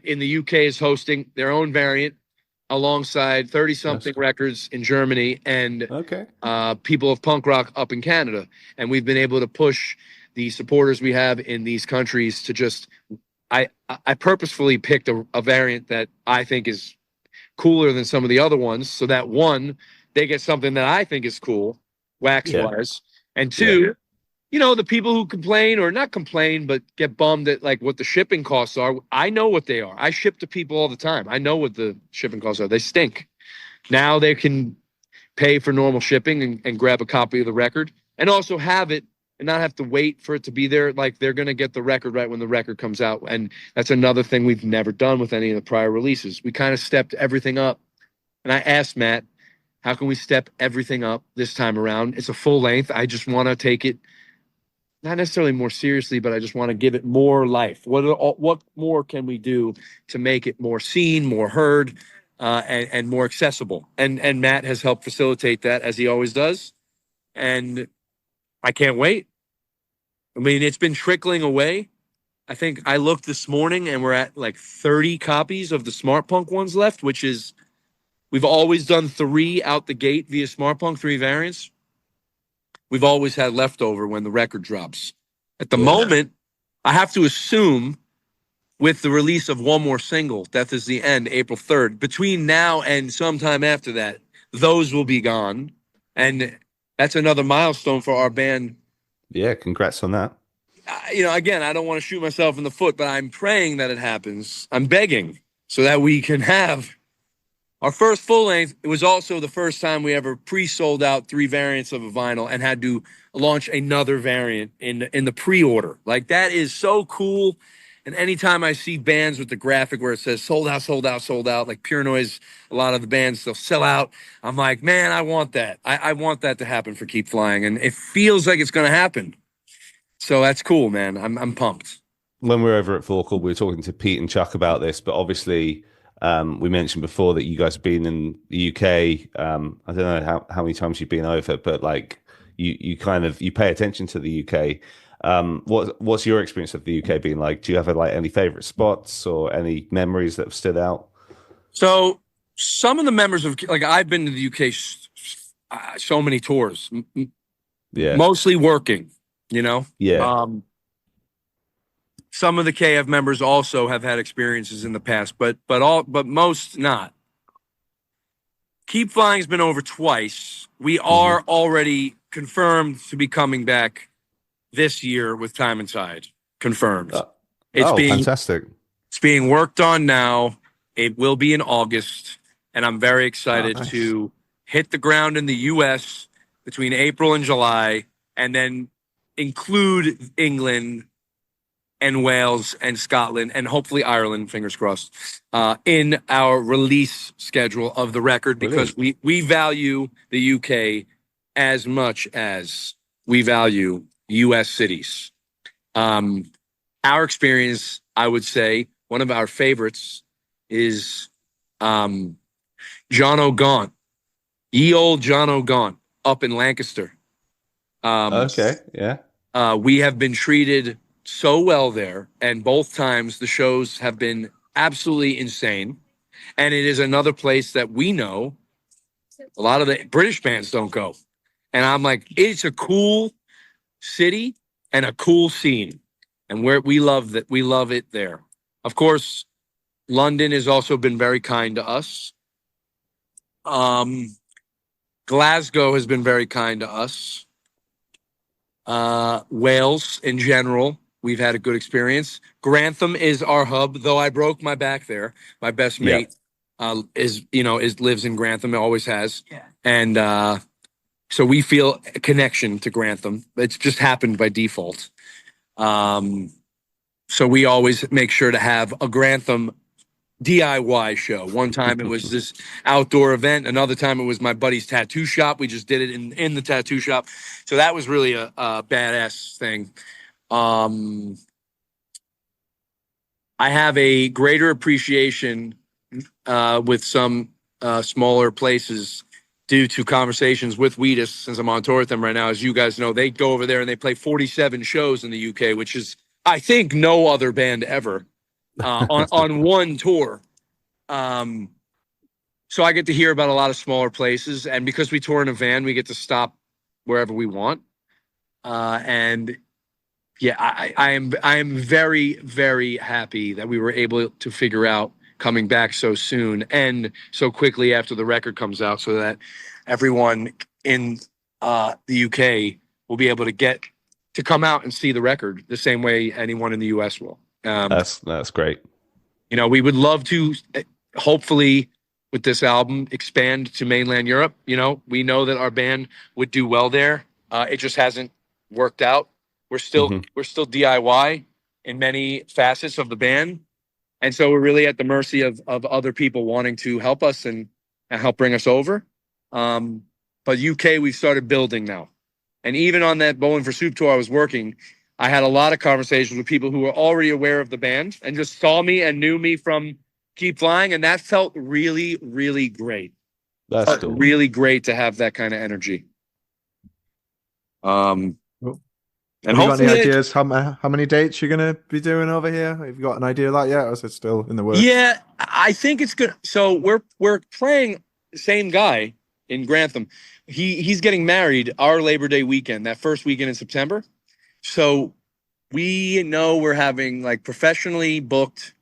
in the UK is hosting their own variant alongside 30-something records in Germany and people of punk rock up in Canada. And we've been able to push the supporters we have in these countries to just... I purposefully picked a variant that I think is cooler than some of the other ones, so that one, they get something that I think is cool, wax-wise. And two, you know, the people who complain or not complain, but get bummed at like what the shipping costs are. I know what they are. I ship to people all the time. I know what the shipping costs are. They stink. Now they can pay for normal shipping and grab a copy of the record and also have it and not have to wait for it to be there. Like they're going to get the record right when the record comes out. And that's another thing we've never done with any of the prior releases. We kind of stepped everything up. And I asked Matt, how can we step everything up this time around? It's a full length. I just want to take it not necessarily more seriously, but I just want to give it more life. What more can we do to make it more seen, more heard, and more accessible? And Matt has helped facilitate that, as he always does. And I can't wait. I mean, it's been trickling away. I think I looked this morning and we're at like 30 copies of the Smart Punk ones left, which is, we've always done 3 out the gate via Smart Punk, 3 variants. We've always had leftover when the record drops. At the moment, I have to assume with the release of one more single, Death is the End, April 3rd, between now and sometime after that, those will be gone. And that's another milestone for our band. Yeah, congrats on that. You know, again, I don't want to shoot myself in the foot, but I'm praying that it happens. I'm begging so that we can have our first full length. It was also the first time we ever pre-sold out 3 variants of a vinyl and had to launch another variant in the pre-order. Like, that is so cool. And anytime I see bands with the graphic where it says sold out, sold out, sold out, like Pure Noise, a lot of the bands, they'll sell out. I'm like, man, I want that. I want that to happen for Keep Flying. And it feels like it's going to happen. So that's cool, man. I'm pumped. When we were over at Four Chord, we were talking to Pete and Chuck about this, but obviously we mentioned before that you guys have been in the UK. I don't know how many times you've been over, but like you kind of, you pay attention to the UK. What's your experience of the UK being like? Do you have like any favorite spots or any memories that have stood out? So some of the members of, like, I've been to the UK so many tours, mostly working, you know? Some of the KF members also have had experiences in the past, but most not. Keep Flying's been over twice. We are already confirmed to be coming back this year with Time and Tide. Confirmed. Fantastic. It's being worked on now. It will be in August, and I'm very excited to hit the ground in the US between April and July, and then include England and Wales and Scotland and hopefully Ireland, fingers crossed, in our release schedule of the record, because we value the UK as much as we value US cities. Our experience, I would say, one of our favorites is John O'Gaunt, ye old John O'Gaunt up in Lancaster. We have been treated so well there, and both times the shows have been absolutely insane. And it is another place that we know a lot of the British bands don't go. And I'm like, it's a cool city and a cool scene, and where we love it there. Of course, London has also been very kind to us. Glasgow has been very kind to us. Wales in general, we've had a good experience. Grantham is our hub, though I broke my back there. My best mate lives in Grantham, always has. And so we feel a connection to Grantham. It's just happened by default. So we always make sure to have a Grantham DIY show. One time it was this outdoor event. Another time it was my buddy's tattoo shop. We just did it in the tattoo shop. So that was really a badass thing. I have a greater appreciation with some smaller places due to conversations with Wheatus, since I'm on tour with them right now. As you guys know, they go over there and they play 47 shows in the UK, which is, I think, no other band ever on one tour. So I get to hear about a lot of smaller places, and because we tour in a van, we get to stop wherever we want. And yeah, I am very, very happy that we were able to figure out coming back so soon and so quickly after the record comes out, so that everyone in the UK will be able to get to come out and see the record the same way anyone in the US will. That's great. You know, we would love to, hopefully, with this album, expand to mainland Europe. You know, we know that our band would do well there. It just hasn't worked out. We're still DIY in many facets of the band, and so we're really at the mercy of other people wanting to help us and help bring us over. But UK, we've started building now, and even on that Bowling for Soup tour I was working, I had a lot of conversations with people who were already aware of the band and just saw me and knew me from Keep Flying, and that felt really, really great. That's cool. Really great to have that kind of energy. And have you got any ideas how many dates you're going to be doing over here? Have you got an idea of that yet, or is it still in the works? Yeah, I think it's good. So we're playing the same guy in Grantham. He's getting married our Labor Day weekend, that first weekend in September. So we know we're having like professionally booked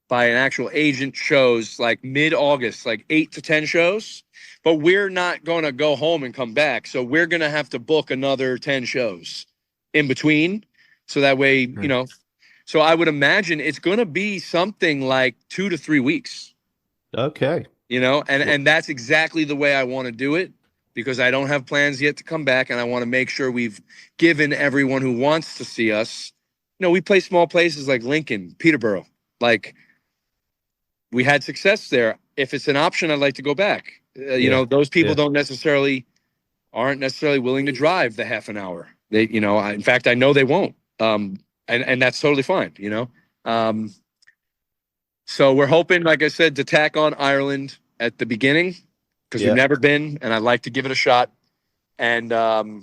by an actual agent shows like mid-August, like 8 to 10 shows, but we're not going to go home and come back. So we're going to have to book another 10 shows in between. So that way, you know, so I would imagine it's going to be something like 2 to 3 weeks. Okay. You know, and that's exactly the way I want to do it, because I don't have plans yet to come back, and I want to make sure we've given everyone who wants to see us, you know, we play small places like Lincoln, Peterborough, like, we had success there. If it's an option, I'd like to go back. You know, those people aren't necessarily willing to drive the half an hour. They, you know, in fact, I know they won't. And that's totally fine, you know? So we're hoping, like I said, to tack on Ireland at the beginning, because we've never been, and I'd like to give it a shot. And then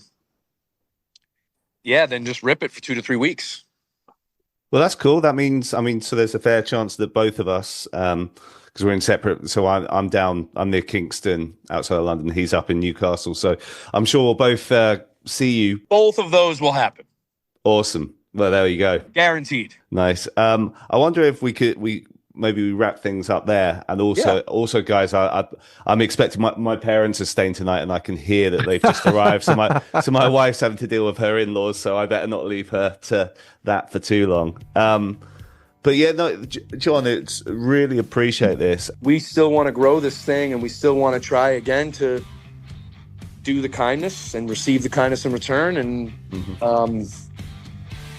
just rip it for 2 to 3 weeks. Well, that's cool. That means, I mean, so there's a fair chance that both of us, because we're in separate. So I'm near Kingston, outside of London. He's up in Newcastle. So I'm sure we'll both see you. Both of those will happen. Awesome. Well, there you go. Guaranteed. Nice. I wonder if we wrap things up there. And also, guys, I'm expecting my parents are staying tonight, and I can hear that they've just arrived. So my wife's having to deal with her in-laws, so I better not leave her to that for too long. But yeah, no, John, it's really appreciate this. We still want to grow this thing, and we still want to try again to do the kindness and receive the kindness in return, and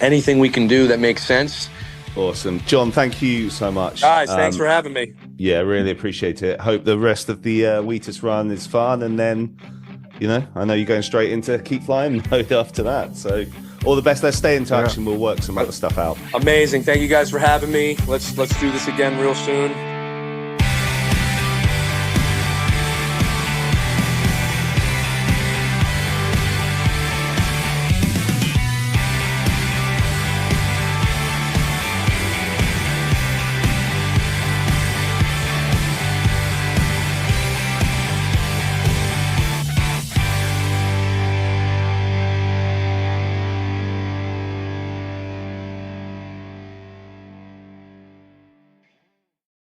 anything we can do that makes sense. Awesome. John, thank you so much. Guys, thanks for having me. Yeah, really appreciate it. Hope the rest of the Wheatus run is fun, and then, you know, I know you're going straight into Keep Flying mode after that. So all the best. Let's stay in touch and we'll work some other stuff out. Amazing. Thank you guys for having me. Let's do this again real soon.